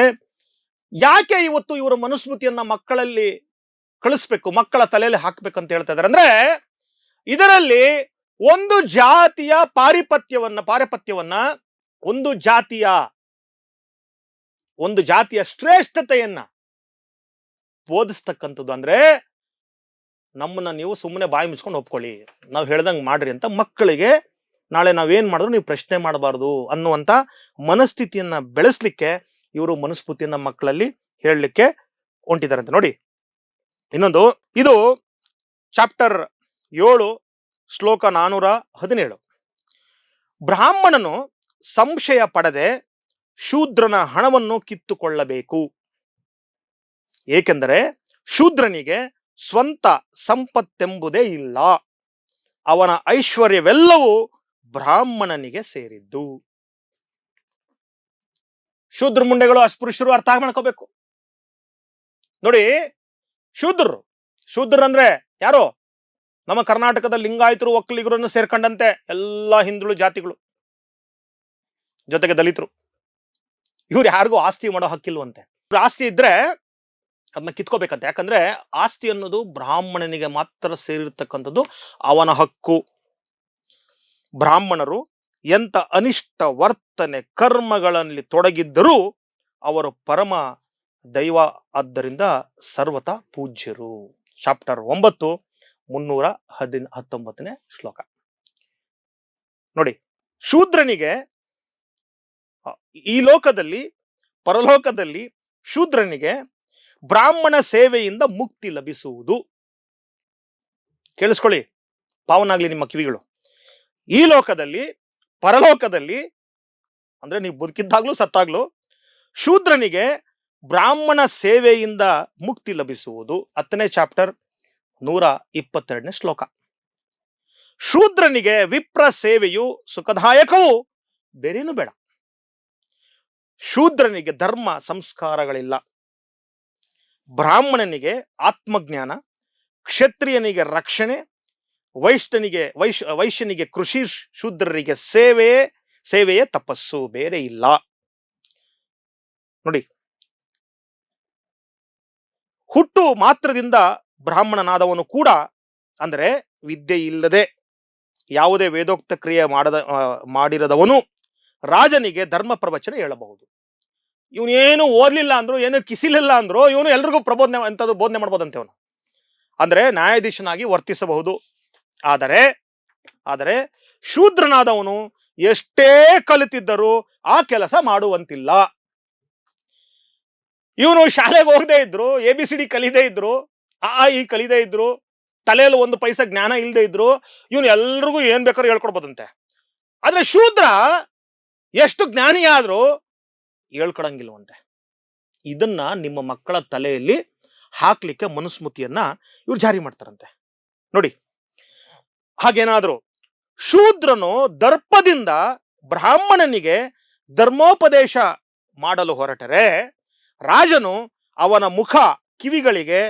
[SPEAKER 1] ಯಾಕೆ ಇವತ್ತು ಇವರ ಮನುಸ್ಮೃತಿಯನ್ನ ಮಕ್ಕಳಲ್ಲಿ ಕಳಿಸ್ಬೇಕು, ಮಕ್ಕಳ ತಲೆಯಲ್ಲಿ ಹಾಕ್ಬೇಕಂತ ಹೇಳ್ತಾ ಇದ್ದಾರೆ ಅಂದ್ರೆ, ಇದರಲ್ಲಿ ಒಂದು ಜಾತಿಯ ಪಾರಪತ್ಯವನ್ನ ಒಂದು ಜಾತಿಯ ಶ್ರೇಷ್ಠತೆಯನ್ನ ಬೋಧಿಸ್ತಕ್ಕಂಥದ್ದು. ಅಂದ್ರೆ ನಮ್ಮನ್ನ ನೀವು ಸುಮ್ಮನೆ ಬಾಯಿ ಮುಚ್ಕೊಂಡು ಒಪ್ಕೊಳ್ಳಿ, ನಾವು ಹೇಳ್ದಂಗೆ ಮಾಡ್ರಿ ಅಂತ ಮಕ್ಕಳಿಗೆ ನಾಳೆ ನಾವೇನ್ ಮಾಡಿದ್ರು ನೀವು ಪ್ರಶ್ನೆ ಮಾಡಬಾರ್ದು ಅನ್ನುವಂತ ಮನಸ್ಥಿತಿಯನ್ನ ಬೆಳೆಸ್ಲಿಕ್ಕೆ ಇವರು ಮನುಸ್ಮೃತಿಯನ್ನ ಮಕ್ಕಳಲ್ಲಿ ಹೇಳಲಿಕ್ಕೆ ಹೊಂಟಿದಾರಂತೆ. ನೋಡಿ, ಇನ್ನೊಂದು, ಇದು ಚಾಪ್ಟರ್ 7 ಶ್ಲೋಕ 417. ಬ್ರಾಹ್ಮಣನು ಸಂಶಯ ಪಡದೆ ಶೂದ್ರನ ಹಣವನ್ನು ಕಿತ್ತುಕೊಳ್ಳಬೇಕು, ಏಕೆಂದರೆ ಶೂದ್ರನಿಗೆ ಸ್ವಂತ ಸಂಪತ್ತೆಂಬುದೇ ಇಲ್ಲ, ಅವನ ಐಶ್ವರ್ಯವೆಲ್ಲವೂ ಬ್ರಾಹ್ಮಣನಿಗೆ ಸೇರಿದ್ದು. ಶೂದ್ರ ಮುಂಡೆಗಳು ಅಸ್ಪೃಶ್ಯರು ಅರ್ಥ ಮಾಡ್ಕೋಬೇಕು. ನೋಡಿ, ಶೂದ್ರ ಅಂದ್ರೆ ಯಾರು? ನಮ್ಮ ಕರ್ನಾಟಕದ ಲಿಂಗಾಯತರು, ಒಕ್ಕಲಿಗರನ್ನು ಸೇರ್ಕೊಂಡಂತೆ ಎಲ್ಲ ಹಿಂದುಳು ಜಾತಿಗಳು, ಜೊತೆಗೆ ದಲಿತರು. ಇವ್ರು ಯಾರಿಗೂ ಆಸ್ತಿ ಮಾಡೋ ಹಕ್ಕಿಲ್ವಂತೆ. ಆಸ್ತಿ ಇದ್ರೆ ಅದನ್ನ ಕಿತ್ಕೋಬೇಕಂತೆ. ಯಾಕಂದ್ರೆ ಆಸ್ತಿ ಅನ್ನೋದು ಬ್ರಾಹ್ಮಣನಿಗೆ ಮಾತ್ರ ಸೇರಿರ್ತಕ್ಕಂಥದ್ದು, ಅವನ ಹಕ್ಕು. ಬ್ರಾಹ್ಮಣರು ಎಂತ ಅನಿಷ್ಟ ವರ್ತನೆ ಕರ್ಮಗಳಲ್ಲಿ ತೊಡಗಿದ್ದರೂ ಅವರು ಪರಮ ದೈವ, ಆದ್ದರಿಂದ ಸರ್ವತಾ ಪೂಜ್ಯರು. ಚಾಪ್ಟರ್ 9 319ನೇ ಶ್ಲೋಕ ನೋಡಿ. ಶೂದ್ರನಿಗೆ ಈ ಲೋಕದಲ್ಲಿ ಪರಲೋಕದಲ್ಲಿ ಶೂದ್ರನಿಗೆ ಬ್ರಾಹ್ಮಣ ಸೇವೆಯಿಂದ ಮುಕ್ತಿ ಲಭಿಸುವುದು. ಕೇಳಿಸ್ಕೊಳ್ಳಿ, ಪಾವನಾಗ್ಲಿ ನಿಮ್ಮ ಕಿವಿಗಳು. ಈ ಲೋಕದಲ್ಲಿ ಪರಲೋಕದಲ್ಲಿ ಅಂದ್ರೆ ನೀವು ಬದುಕಿದ್ದಾಗ್ಲೂ ಸತ್ತಾಗ್ಲೂ ಶೂದ್ರನಿಗೆ ಬ್ರಾಹ್ಮಣ ಸೇವೆಯಿಂದ ಮುಕ್ತಿ ಲಭಿಸುವುದು. 10ನೇ ಚಾಪ್ಟರ್ 122ನೇ ಶ್ಲೋಕ. ಶೂದ್ರನಿಗೆ ವಿಪ್ರ ಸೇವೆಯು ಸುಖದಾಯಕವೂ ಬೇರೇನು ಬೇಡ. ಶೂದ್ರನಿಗೆ ಧರ್ಮ ಸಂಸ್ಕಾರಗಳಿಲ್ಲ. ಬ್ರಾಹ್ಮಣನಿಗೆ ಆತ್ಮಜ್ಞಾನ, ಕ್ಷತ್ರಿಯನಿಗೆ ರಕ್ಷಣೆ, ವೈಶ್ಯನಿಗೆ ಕೃಷಿ, ಶೂದ್ರರಿಗೆ ಸೇವೆಯೇ ತಪಸ್ಸು, ಬೇರೆ ಇಲ್ಲ. ನೋಡಿ, ಹುಟ್ಟು ಮಾತ್ರದಿಂದ ಬ್ರಾಹ್ಮಣನಾದವನು ಕೂಡ, ಅಂದರೆ ವಿದ್ಯೆ ಇಲ್ಲದೆ ಯಾವುದೇ ವೇದೋಕ್ತ ಕ್ರಿಯೆ ಮಾಡಿರದವನು ರಾಜನಿಗೆ ಧರ್ಮ ಪ್ರವಚನ ಹೇಳಬಹುದು. ಇವನೇನು ಓದ್ಲಿಲ್ಲ ಅಂದ್ರು, ಏನು ಕಿಸಿಲಿಲ್ಲ ಅಂದ್ರು, ಇವನು ಎಲ್ರಿಗೂ ಬೋಧನೆ ಮಾಡ್ಬೋದಂತೆ. ಅವನು ಅಂದ್ರೆ ನ್ಯಾಯಾಧೀಶನಾಗಿ ವರ್ತಿಸಬಹುದು. ಆದರೆ ಶೂದ್ರನಾದವನು ಎಷ್ಟೇ ಕಲಿತಿದ್ದರೂ ಆ ಕೆಲಸ ಮಾಡುವಂತಿಲ್ಲ. ಇವನು ಶಾಲೆಗೆ ಹೋಗದೆ ಇದ್ರು, ABCD ಕಲಿದೇ ಇದ್ರು, ಈ ಕಲಿದೇ ಇದ್ರು, ತಲೆಯಲ್ಲಿ ಒಂದು ಪೈಸೆ ಜ್ಞಾನ ಇಲ್ಲದೆ ಇದ್ರು, ಇವನು ಎಲ್ರಿಗೂ ಏನ್ ಬೇಕಾದ್ರೂ ಹೇಳ್ಕೊಡ್ಬೋದಂತೆ. ಆದ್ರೆ ಶೂದ್ರ ಎಷ್ಟು ಜ್ಞಾನಿ ಆದ್ರೂ ಹೇಳ್ಕೊಡಂಗಿಲ್ವಂತೆ. ಇದನ್ನ ನಿಮ್ಮ ಮಕ್ಕಳ ತಲೆಯಲ್ಲಿ ಹಾಕ್ಲಿಕ್ಕೆ ಮನುಸ್ಮೃತಿಯನ್ನ ಇವ್ರು ಜಾರಿ ಮಾಡ್ತಾರಂತೆ. ನೋಡಿ, ಹಾಗೇನಾದ್ರು ಶೂದ್ರನು ದರ್ಪದಿಂದ ಬ್ರಾಹ್ಮಣನಿಗೆ ಧರ್ಮೋಪದೇಶ ಮಾಡಲು ಹೊರಟರೆ ರಾಜನು ಅವನ ಮುಖ ಕಿವಿಗಳಿಗೆ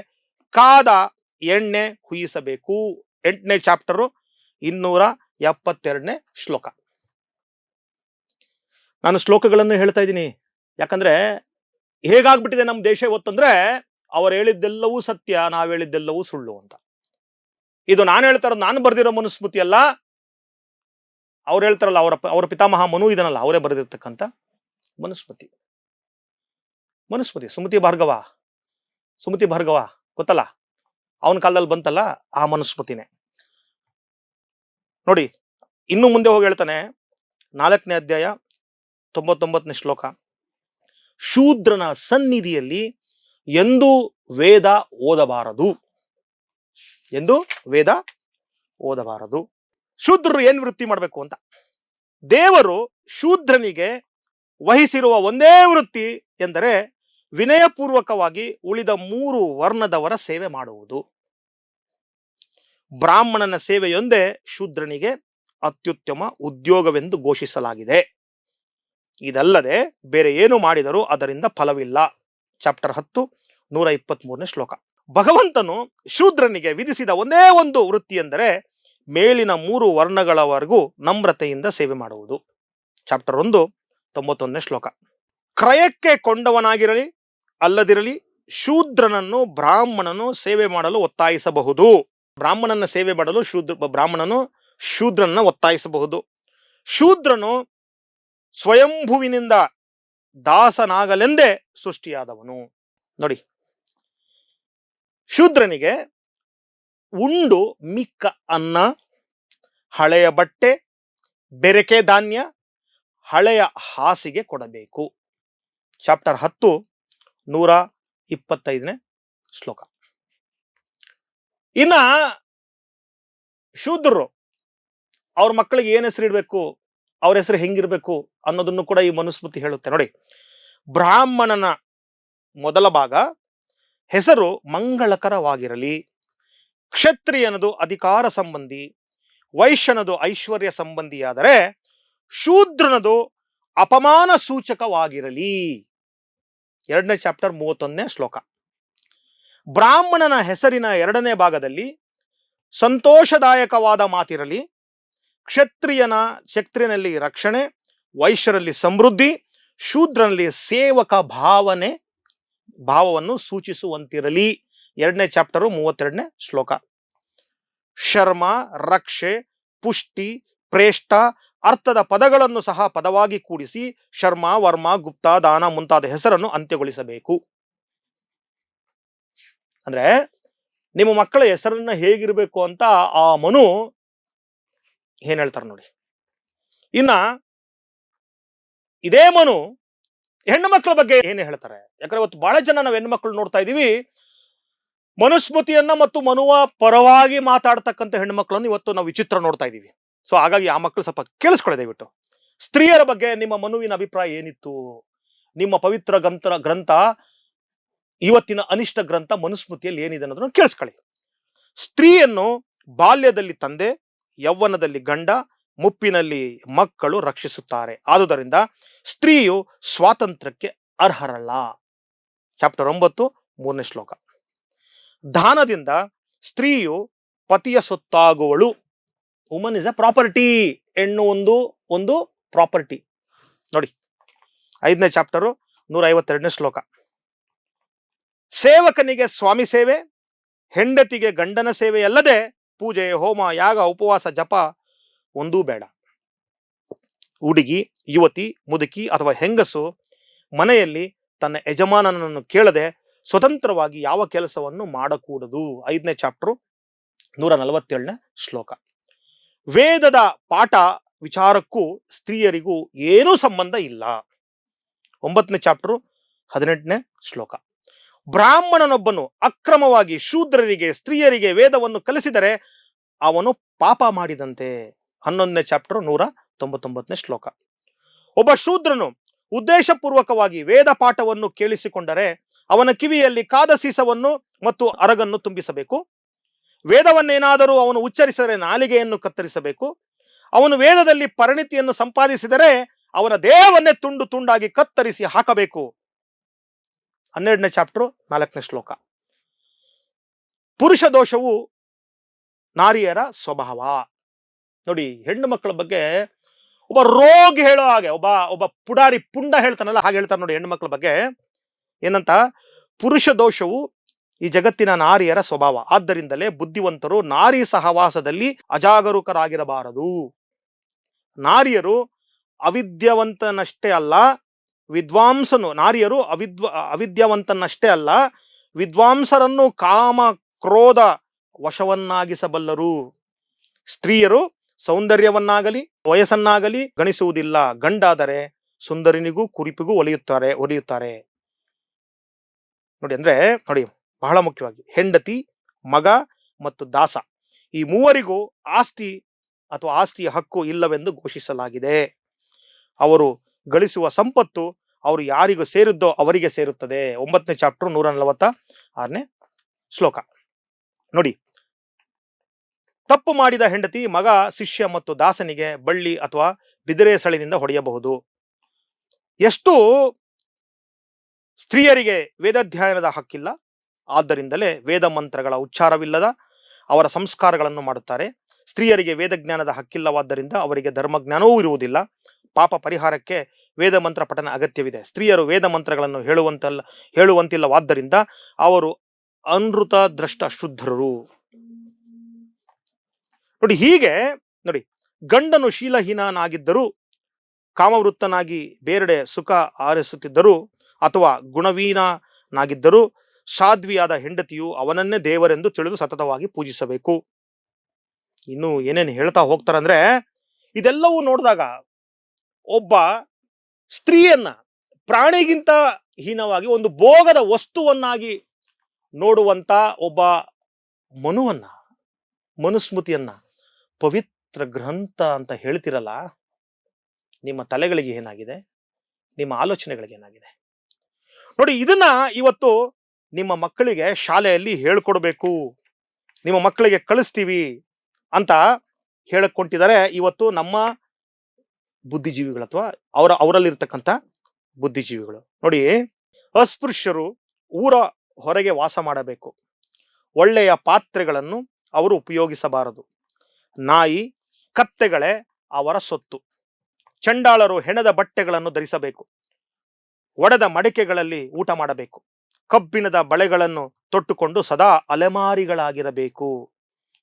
[SPEAKER 1] ಕಾದ ಎಣ್ಣೆ ಹುಯಿಸಬೇಕು. 8ನೇ ಚಾಪ್ಟರು 272ನೇ ಶ್ಲೋಕ. ನಾನು ಶ್ಲೋಕಗಳನ್ನು ಹೇಳ್ತಾ ಇದ್ದೀನಿ, ಯಾಕಂದ್ರೆ ಹೇಗಾಗ್ಬಿಟ್ಟಿದೆ ನಮ್ಮ ದೇಶ ಇವತ್ತಂದ್ರೆ, ಅವ್ರು ಹೇಳಿದ್ದೆಲ್ಲವೂ ಸತ್ಯ, ನಾವ್ ಹೇಳಿದ್ದೆಲ್ಲವೂ ಸುಳ್ಳು ಅಂತ. ಇದು ನಾನು ಹೇಳ್ತಾರ, ನಾನು ಬರ್ದಿರೋ ಮನುಸ್ಮೃತಿ ಅಲ್ಲ, ಅವ್ರು ಹೇಳ್ತಾರಲ್ಲ, ಅವರ ಪಿತಾಮಹ ಮನು ಇದನ್ನಲ್ಲ, ಅವರೇ ಬರೆದಿರ್ತಕ್ಕಂಥ ಮನುಸ್ಮೃತಿ. ಸುಮತಿ ಭಾರ್ಗವ ಗೊತ್ತಲ್ಲ, ಅವನ ಕಾಲದಲ್ಲಿ ಬಂತಲ್ಲ, ಆ ಮನುಸ್ಮೃತಿನೇ. ನೋಡಿ, ಇನ್ನು ಮುಂದೆ ಹೋಗಿ ಹೇಳ್ತಾನೆ, 4ನೇ ಅಧ್ಯಾಯ 99ನೇ ಶ್ಲೋಕ. ಶೂದ್ರನ ಸನ್ನಿಧಿಯಲ್ಲಿ ಎಂದೂ ವೇದ ಓದಬಾರದು. ಶೂದ್ರರು ಏನ್ ವೃತ್ತಿ ಮಾಡಬೇಕು ಅಂತ. ದೇವರು ಶೂದ್ರನಿಗೆ ವಹಿಸಿರುವ ಒಂದೇ ವೃತ್ತಿ ಎಂದರೆ ವಿನಯಪೂರ್ವಕವಾಗಿ ಉಳಿದ 3 ವರ್ಣದವರ ಸೇವೆ ಮಾಡುವುದು. ಬ್ರಾಹ್ಮಣನ ಸೇವೆಯೊಂದೇ ಶೂದ್ರನಿಗೆ ಅತ್ಯುತ್ತಮ ಉದ್ಯೋಗವೆಂದು ಘೋಷಿಸಲಾಗಿದೆ. ಇದಲ್ಲದೆ ಬೇರೆ ಏನು ಮಾಡಿದರೂ ಅದರಿಂದ ಫಲವಿಲ್ಲ. ಚಾಪ್ಟರ್ 10 123ನೇ ಶ್ಲೋಕ. ಭಗವಂತನು ಶೂದ್ರನಿಗೆ ವಿಧಿಸಿದ ಒಂದೇ ಒಂದು ವೃತ್ತಿ ಎಂದರೆ ಮೇಲಿನ 3 ವರ್ಣಗಳವರೆಗೂ ನಮ್ರತೆಯಿಂದ ಸೇವೆ ಮಾಡುವುದು. ಚಾಪ್ಟರ್ 1 91ನೇ ಶ್ಲೋಕ. ಕ್ರಯಕ್ಕೆ ಕೊಂಡವನಾಗಿರಲಿ ಅಲ್ಲದಿರಲಿ ಶೂದ್ರನನ್ನು ಬ್ರಾಹ್ಮಣನು ಸೇವೆ ಮಾಡಲು ಒತ್ತಾಯಿಸಬಹುದು. ಬ್ರಾಹ್ಮಣನ ಸೇವೆ ಮಾಡಲು ಬ್ರಾಹ್ಮಣನು ಶೂದ್ರನನ್ನು ಒತ್ತಾಯಿಸಬಹುದು. ಶೂದ್ರನು ಸ್ವಯಂಭುವಿನಿಂದ ದಾಸನಾಗಲೆಂದೇ ಸೃಷ್ಟಿಯಾದವನು. ನೋಡಿ, ಶೂದ್ರನಿಗೆ ಉಂಡು ಮಿಕ್ಕ ಅನ್ನ, ಹಳೆಯ ಬಟ್ಟೆ, ಬೆರಕೆ ಧಾನ್ಯ, ಹಳೆಯ ಹಾಸಿಗೆ ಕೊಡಬೇಕು. ಚಾಪ್ಟರ್ 10 125ನೇ ಶ್ಲೋಕ. ಇನ್ನ ಶೂದ್ರರು ಅವ್ರ ಮಕ್ಕಳಿಗೆ ಏನ್ ಹೆಸರು ಇಡಬೇಕು, ಅವ್ರ ಹೆಸರು ಹೆಂಗಿರ್ಬೇಕು ಅನ್ನೋದನ್ನು ಕೂಡ ಈ ಮನುಸ್ಮೃತಿ ಹೇಳುತ್ತೆ. ನೋಡಿ, ಬ್ರಾಹ್ಮಣನ ಮೊದಲ ಭಾಗ ಹೆಸರು ಮಂಗಳಕರವಾಗಿರಲಿ, ಕ್ಷತ್ರಿಯನದು ಅಧಿಕಾರ ಸಂಬಂಧಿ, ವೈಶ್ಯನದು ಐಶ್ವರ್ಯ ಸಂಬಂಧಿಯಾದರೆ ಶೂದ್ರನದು ಅಪಮಾನ ಸೂಚಕವಾಗಿರಲಿ. 2ನೇ ಚಾಪ್ಟರ್ 31ನೇ ಶ್ಲೋಕ. ಬ್ರಾಹ್ಮಣನ ಹೆಸರಿನ 2ನೇ ಭಾಗದಲ್ಲಿ ಸಂತೋಷದಾಯಕವಾದ ಮಾತಿರಲಿ, ಕ್ಷತ್ರಿಯನಲ್ಲಿ ರಕ್ಷಣೆ, ವೈಶ್ಯರಲ್ಲಿ ಸಮೃದ್ಧಿ, ಶೂದ್ರನಲ್ಲಿ ಸೇವಕ ಭಾವವನ್ನು ಸೂಚಿಸುವಂತಿರಲಿ. 2ನೇ ಚಾಪ್ಟರ್ 32ನೇ ಶ್ಲೋಕ. ಶರ್ಮ, ರಕ್ಷೆ, ಪುಷ್ಟಿ, ಪ್ರೇಷ್ಠ ಅರ್ಥದ ಪದಗಳನ್ನು ಸಹ ಪದವಾಗಿ ಕೂಡಿಸಿ ಶರ್ಮ, ವರ್ಮ, ಗುಪ್ತ, ದಾನ ಮುಂತಾದ ಹೆಸರನ್ನು ಅಂತ್ಯಗೊಳಿಸಬೇಕು. ಅಂದ್ರೆ ನಿಮ್ಮ ಮಕ್ಕಳ ಹೆಸರನ್ನ ಹೇಗಿರ್ಬೇಕು ಅಂತ ಆ ಮನು ಏನ್ ಹೇಳ್ತಾರೆ ನೋಡಿ. ಇನ್ನ ಇದೇ ಮನು ಹೆಣ್ಣು ಮಕ್ಕಳ ಬಗ್ಗೆ ಏನ್ ಹೇಳ್ತಾರೆ, ಯಾಕಂದ್ರೆ ಇವತ್ತು ಬಹಳ ಜನ ನಾವು ಹೆಣ್ಣು ಮಕ್ಕಳು ನೋಡ್ತಾ ಇದೀವಿ, ಮನುಸ್ಮೃತಿಯನ್ನ ಮತ್ತು ಮನುವ ಪರವಾಗಿ ಮಾತಾಡ್ತಕ್ಕಂಥ ಹೆಣ್ಣು ಮಕ್ಕಳನ್ನು ಇವತ್ತು ನಾವು ವಿಚಿತ್ರ ನೋಡ್ತಾ ಇದೀವಿ. ಸೊ ಹಾಗಾಗಿ ಆ ಮಕ್ಕಳು ಸ್ವಲ್ಪ ಕೇಳಿಸ್ಕೊಳ್ಳಿ ದಯವಿಟ್ಟು. ಸ್ತ್ರೀಯರ ಬಗ್ಗೆ ನಿಮ್ಮ ಮನುವಿನ ಅಭಿಪ್ರಾಯ ಏನಿತ್ತು? ನಿಮ್ಮ ಪವಿತ್ರ ಗ್ರಂಥ ಇವತ್ತಿನ ಅನಿಷ್ಟ ಗ್ರಂಥ ಮನುಸ್ಮೃತಿಯಲ್ಲಿ ಏನಿದೆ ಅನ್ನೋದನ್ನು ಕೇಳಿಸ್ಕೊಳ್ಳಿ. ಸ್ತ್ರೀಯನ್ನು ಬಾಲ್ಯದಲ್ಲಿ ತಂದೆ, ಯೌವನದಲ್ಲಿ ಗಂಡ, ಮುಪ್ಪಿನಲ್ಲಿ ಮಕ್ಕಳು ರಕ್ಷಿಸುತ್ತಾರೆ. ಆದುದರಿಂದ ಸ್ತ್ರೀಯು ಸ್ವಾತಂತ್ರ್ಯಕ್ಕೆ ಅರ್ಹರಲ್ಲ. ಚಾಪ್ಟರ್ 9 3ನೇ ಶ್ಲೋಕ. ದಾನದಿಂದ ಸ್ತ್ರೀಯು ಪತಿಯ ಸೊತ್ತಾಗುವಳು. Woman is a property. ಹೆಣ್ಣು ಒಂದು ಪ್ರಾಪರ್ಟಿ. ನೋಡಿ, 5ನೇ ಚಾಪ್ಟರು 152ನೇ ಶ್ಲೋಕ. ಸೇವಕನಿಗೆ ಸ್ವಾಮಿ ಸೇವೆ, ಹೆಂಡತಿಗೆ ಗಂಡನ ಸೇವೆಯಲ್ಲದೆ ಪೂಜೆ, ಹೋಮ, ಯಾಗ, ಉಪವಾಸ, ಜಪ ಒಂದೂ ಬೇಡ. ಹುಡುಗಿ, ಯುವತಿ, ಮುದುಕಿ ಅಥವಾ ಹೆಂಗಸು ಮನೆಯಲ್ಲಿ ತನ್ನ ಯಜಮಾನನನ್ನು ಕೇಳದೆ ಸ್ವತಂತ್ರವಾಗಿ ಯಾವ ಕೆಲಸವನ್ನು ಮಾಡಕೂಡದು. 5ನೇ ಚಾಪ್ಟರ್ 147ನೇ ಶ್ಲೋಕ. ವೇದದ ಪಾಠ ವಿಚಾರಕ್ಕೂ ಸ್ತ್ರೀಯರಿಗೂ ಏನೂ ಸಂಬಂಧ ಇಲ್ಲ. 9ನೇ ಚಾಪ್ಟರ್ 18ನೇ ಶ್ಲೋಕ. ಬ್ರಾಹ್ಮಣನೊಬ್ಬನು ಅಕ್ರಮವಾಗಿ ಶೂದ್ರರಿಗೆ, ಸ್ತ್ರೀಯರಿಗೆ ವೇದವನ್ನು ಕಲಿಸಿದರೆ ಅವನು ಪಾಪ ಮಾಡಿದಂತೆ. 11ನೇ ಚಾಪ್ಟರ್ 199ನೇ ಶ್ಲೋಕ. ಒಬ್ಬ ಶೂದ್ರನು ಉದ್ದೇಶಪೂರ್ವಕವಾಗಿ ವೇದ ಪಾಠವನ್ನು ಕೇಳಿಸಿಕೊಂಡರೆ ಅವನ ಕಿವಿಯಲ್ಲಿ ಕಾದ ಸೀಸವನ್ನು ಮತ್ತು ಅರಗನ್ನು ತುಂಬಿಸಬೇಕು. ವೇದವನ್ನೇನಾದರೂ ಅವನು ಉಚ್ಚರಿಸಿದರೆ ನಾಲಿಗೆಯನ್ನು ಕತ್ತರಿಸಬೇಕು. ಅವನು ವೇದದಲ್ಲಿ ಪರಿಣಿತಿಯನ್ನು ಸಂಪಾದಿಸಿದರೆ ಅವನ ದೇಹವನ್ನೇ ತುಂಡು ತುಂಡಾಗಿ ಕತ್ತರಿಸಿ ಹಾಕಬೇಕು. 12ನೇ ಚಾಪ್ಟರ್ 4ನೇ ಶ್ಲೋಕ. ಪುರುಷ ದೋಷವು ನಾರಿಯರ ಸ್ವಭಾವ. ನೋಡಿ, ಹೆಣ್ಣು ಮಕ್ಕಳ ಬಗ್ಗೆ ಒಬ್ಬ ರೋಗಿ ಹೇಳೋ ಹಾಗೆ ಒಬ್ಬ ಪುಡಾರಿ ಪುಂಡ ಹೇಳ್ತಾನಲ್ಲ, ಹಾಗೆ ಹೇಳ್ತಾರೆ ನೋಡಿ ಹೆಣ್ಣು ಮಕ್ಕಳ ಬಗ್ಗೆ. ಏನಂತ? ಪುರುಷ ದೋಷವು ಈ ಜಗತ್ತಿನ ನಾರಿಯರ ಸ್ವಭಾವ. ಆದ್ದರಿಂದಲೇ ಬುದ್ಧಿವಂತರು ನಾರಿ ಸಹವಾಸದಲ್ಲಿ ಅಜಾಗರೂಕರಾಗಿರಬಾರದು. ನಾರಿಯರು ಅವಿದ್ಯಾವಂತನಷ್ಟೇ ಅಲ್ಲ, ಅವಿದ್ಯಾವಂತನಷ್ಟೇ ಅಲ್ಲ, ವಿದ್ವಾಂಸರನ್ನು ಕಾಮ ಕ್ರೋಧ ವಶವನ್ನಾಗಿಸಬಲ್ಲರು. ಸ್ತ್ರೀಯರು ಸೌಂದರ್ಯವನ್ನಾಗಲಿ ವಯಸ್ಸನ್ನಾಗಲಿ ಗಣಿಸುವುದಿಲ್ಲ. ಗಂಡಾದರೆ ಸುಂದರಿನಿಗೂ ಕುರಿಪಿಗೂ ಒಲಿಯುತ್ತಾರೆ. ನೋಡಿ, ಅಂದ್ರೆ ನೋಡಿ, ಬಹಳ ಮುಖ್ಯವಾಗಿ ಹೆಂಡತಿ, ಮಗ ಮತ್ತು ದಾಸ ಈ ಮೂವರಿಗೂ ಆಸ್ತಿಯ ಹಕ್ಕು ಇಲ್ಲವೆಂದು ಘೋಷಿಸಲಾಗಿದೆ. ಅವರು ಗಳಿಸುವ ಸಂಪತ್ತು ಅವರು ಯಾರಿಗೂ ಸೇರಿದ್ದೋ ಅವರಿಗೆ ಸೇರುತ್ತದೆ. 9ನೇ ಚಾಪ್ಟರ್ 146ನೇ ಶ್ಲೋಕ. ನೋಡಿ, ತಪ್ಪು ಮಾಡಿದ ಹೆಂಡತಿ ಮಗ, ಶಿಷ್ಯ ಮತ್ತು ದಾಸನಿಗೆ ಬಳ್ಳಿ ಅಥವಾ ಬಿದಿರೆ ಸಳಿನಿಂದ ಹೊಡೆಯಬಹುದು. ಎಷ್ಟು ಸ್ತ್ರೀಯರಿಗೆ ವೇದಾಧ್ಯಯನದ ಹಕ್ಕಿಲ್ಲ, ಆದ್ದರಿಂದಲೇ ವೇದ ಮಂತ್ರಗಳ ಉಚ್ಚಾರವಿಲ್ಲದ ಅವರ ಸಂಸ್ಕಾರಗಳನ್ನು ಮಾಡುತ್ತಾರೆ. ಸ್ತ್ರೀಯರಿಗೆ ವೇದಜ್ಞಾನದ ಹಕ್ಕಿಲ್ಲವಾದ್ದರಿಂದ ಅವರಿಗೆ ಧರ್ಮಜ್ಞಾನವೂ ಇರುವುದಿಲ್ಲ. ಪಾಪ ಪರಿಹಾರಕ್ಕೆ ವೇದ ಮಂತ್ರ ಪಠನ ಅಗತ್ಯವಿದೆ. ಸ್ತ್ರೀಯರು ವೇದ ಮಂತ್ರಗಳನ್ನು ಹೇಳುವಂತಿಲ್ಲವಾದ್ದರಿಂದ ಅವರು ಅನೃತ ದ್ರಷ್ಟ ಶುದ್ಧರು. ನೋಡಿ, ಹೀಗೆ ನೋಡಿ, ಗಂಡನು ಶೀಲಹೀನನಾಗಿದ್ದರೂ, ಕಾಮವೃತ್ತನಾಗಿ ಬೇರೆಡೆ ಸುಖ ಆರಿಸುತ್ತಿದ್ದರೂ ಅಥವಾ ಗುಣವೀನನಾಗಿದ್ದರೂ ಸಾಧ್ವಿಯಾದ ಹೆಂಡತಿಯು ಅವನನ್ನೇ ದೇವರೆಂದು ತಿಳಿದು ಸತತವಾಗಿ ಪೂಜಿಸಬೇಕು. ಇನ್ನು ಏನೇನು ಹೇಳ್ತಾ ಹೋಗ್ತಾರಂದ್ರೆ, ಇದೆಲ್ಲವೂ ನೋಡಿದಾಗ ಒಬ್ಬ ಸ್ತ್ರೀಯನ್ನ ಪ್ರಾಣಿಗಿಂತ ಹೀನವಾಗಿ ಒಂದು ಭೋಗದ ವಸ್ತುವನ್ನಾಗಿ ನೋಡುವಂತ ಒಬ್ಬ ಮನುಸ್ಮೃತಿಯನ್ನ ಪವಿತ್ರ ಗ್ರಂಥ ಅಂತ ಹೇಳ್ತಿರಲ್ಲ, ನಿಮ್ಮ ತಲೆಗಳಿಗೆ ಏನಾಗಿದೆ, ನಿಮ್ಮ ಆಲೋಚನೆಗಳಿಗೆ ಏನಾಗಿದೆ ನೋಡಿ. ಇದನ್ನ ಇವತ್ತು ನಿಮ್ಮ ಮಕ್ಕಳಿಗೆ ಶಾಲೆಯಲ್ಲಿ ಹೇಳ್ಕೊಡ್ಬೇಕು, ನಿಮ್ಮ ಮಕ್ಕಳಿಗೆ ಕಳಿಸ್ತೀವಿ ಅಂತ ಹೇಳಿಕೊಂಡಿದ್ದಾರೆ ಇವತ್ತು ನಮ್ಮ ಬುದ್ಧಿಜೀವಿಗಳು ಅಥವಾ ಅವರಲ್ಲಿರ್ತಕ್ಕಂಥ ಬುದ್ಧಿಜೀವಿಗಳು. ನೋಡಿ, ಅಸ್ಪೃಶ್ಯರು ಊರ ಹೊರಗೆ ವಾಸ ಮಾಡಬೇಕು. ಒಳ್ಳೆಯ ಪಾತ್ರೆಗಳನ್ನು ಅವರು ಉಪಯೋಗಿಸಬಾರದು. ನಾಯಿ ಕತ್ತೆಗಳೇ ಅವರ ಸೊತ್ತು. ಚಂಡಾಳರು ಹೆಣದ ಬಟ್ಟೆಗಳನ್ನು ಧರಿಸಬೇಕು. ಒಡೆದ ಮಡಿಕೆಗಳಲ್ಲಿ ಊಟ ಮಾಡಬೇಕು. ಕಬ್ಬಿಣದ ಬಳೆಗಳನ್ನು ತೊಟ್ಟುಕೊಂಡು ಸದಾ ಅಲೆಮಾರಿಗಳಾಗಿರಬೇಕು.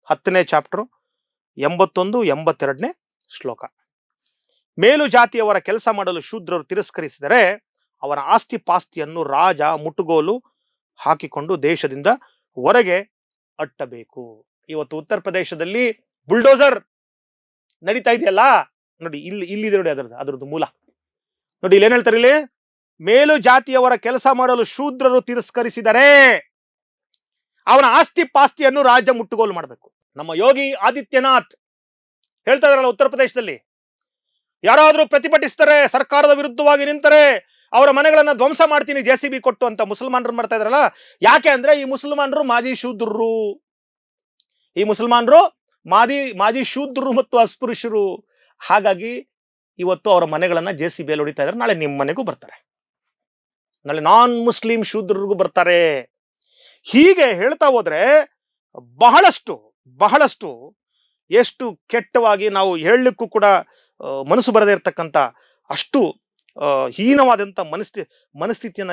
[SPEAKER 1] 10ನೇ ಚಾಪ್ಟರ್ 81-82ನೇ ಶ್ಲೋಕ. ಮೇಲು ಜಾತಿಯವರ ಕೆಲಸ ಮಾಡಲು ಶೂದ್ರರು ತಿರಸ್ಕರಿಸಿದರೆ ಅವರ ಆಸ್ತಿ ಪಾಸ್ತಿಯನ್ನು ರಾಜ ಮುಟ್ಟುಗೋಲು ಹಾಕಿಕೊಂಡು ದೇಶದಿಂದ ಹೊರಗೆ ಅಟ್ಟಬೇಕು. ಇವತ್ತು ಉತ್ತರ ಪ್ರದೇಶದಲ್ಲಿ ಬುಲ್ಡೋಸರ್ ನಡೀತಾ ಇದೆಯಲ್ಲ ನೋಡಿ, ಇಲ್ಲಿದೆ ನೋಡಿ ಅದರದ್ದು ಮೂಲ ನೋಡಿ. ಇಲ್ಲಿ ಏನ್ ಹೇಳ್ತಾರೆ, ಇಲ್ಲಿ ಮೇಲು ಜಾತಿಯವರ ಕೆಲಸ ಮಾಡಲು ಶೂದ್ರರು ತಿರಸ್ಕರಿಸಿದರೆ ಅವನ ಆಸ್ತಿ ಪಾಸ್ತಿಯನ್ನು ರಾಜ್ಯ ಮುಟ್ಟುಗೋಲು ಮಾಡಬೇಕು. ನಮ್ಮ ಯೋಗಿ ಆದಿತ್ಯನಾಥ್ ಹೇಳ್ತಾ ಇದಾರಲ್ಲ, ಉತ್ತರ ಪ್ರದೇಶದಲ್ಲಿ ಯಾರಾದ್ರೂ ಪ್ರತಿಭಟಿಸ್ತಾರೆ, ಸರ್ಕಾರದ ವಿರುದ್ಧವಾಗಿ ನಿಂತರೆ ಅವರ ಮನೆಗಳನ್ನ ಧ್ವಂಸ ಮಾಡ್ತೀನಿ JCB ಕೊಟ್ಟು ಅಂತ ಮುಸಲ್ಮಾನರು ಮಾಡ್ತಾ ಇದಾರಲ್ಲ. ಯಾಕೆ ಅಂದ್ರೆ ಈ ಮುಸಲ್ಮಾನರು ಮಾಜಿ ಶೂದ್ರರು, ಈ ಮುಸಲ್ಮಾನರು ಮಾಜಿ ಶೂದ್ರರು ಮತ್ತು ಅಸ್ಪೃಶ್ಯರು. ಹಾಗಾಗಿ ಇವತ್ತು ಅವರ ಮನೆಗಳನ್ನ JCBಯಲ್ಲಿ ಹೊಡಿತಾ ಇದ್ದಾರೆ. ನಾಳೆ ನಿಮ್ಮ ಮನೆಗೂ ಬರ್ತಾರೆ, ನಾಳೆ ನಾನ್ ಮುಸ್ಲಿಂ ಶೂದ್ರರಿಗೂ ಬರ್ತಾರೆ. ಹೀಗೆ ಹೇಳ್ತಾ ಹೋದ್ರೆ ಬಹಳಷ್ಟು ಎಷ್ಟು ಕೆಟ್ಟವಾಗಿ ನಾವು ಹೇಳಲಿಕ್ಕೂ ಕೂಡ ಮನಸ್ಸು ಬರದೇ ಇರತಕ್ಕಂಥ ಅಷ್ಟು ಹೀನವಾದಂಥ ಮನಸ್ಥಿತಿಯನ್ನ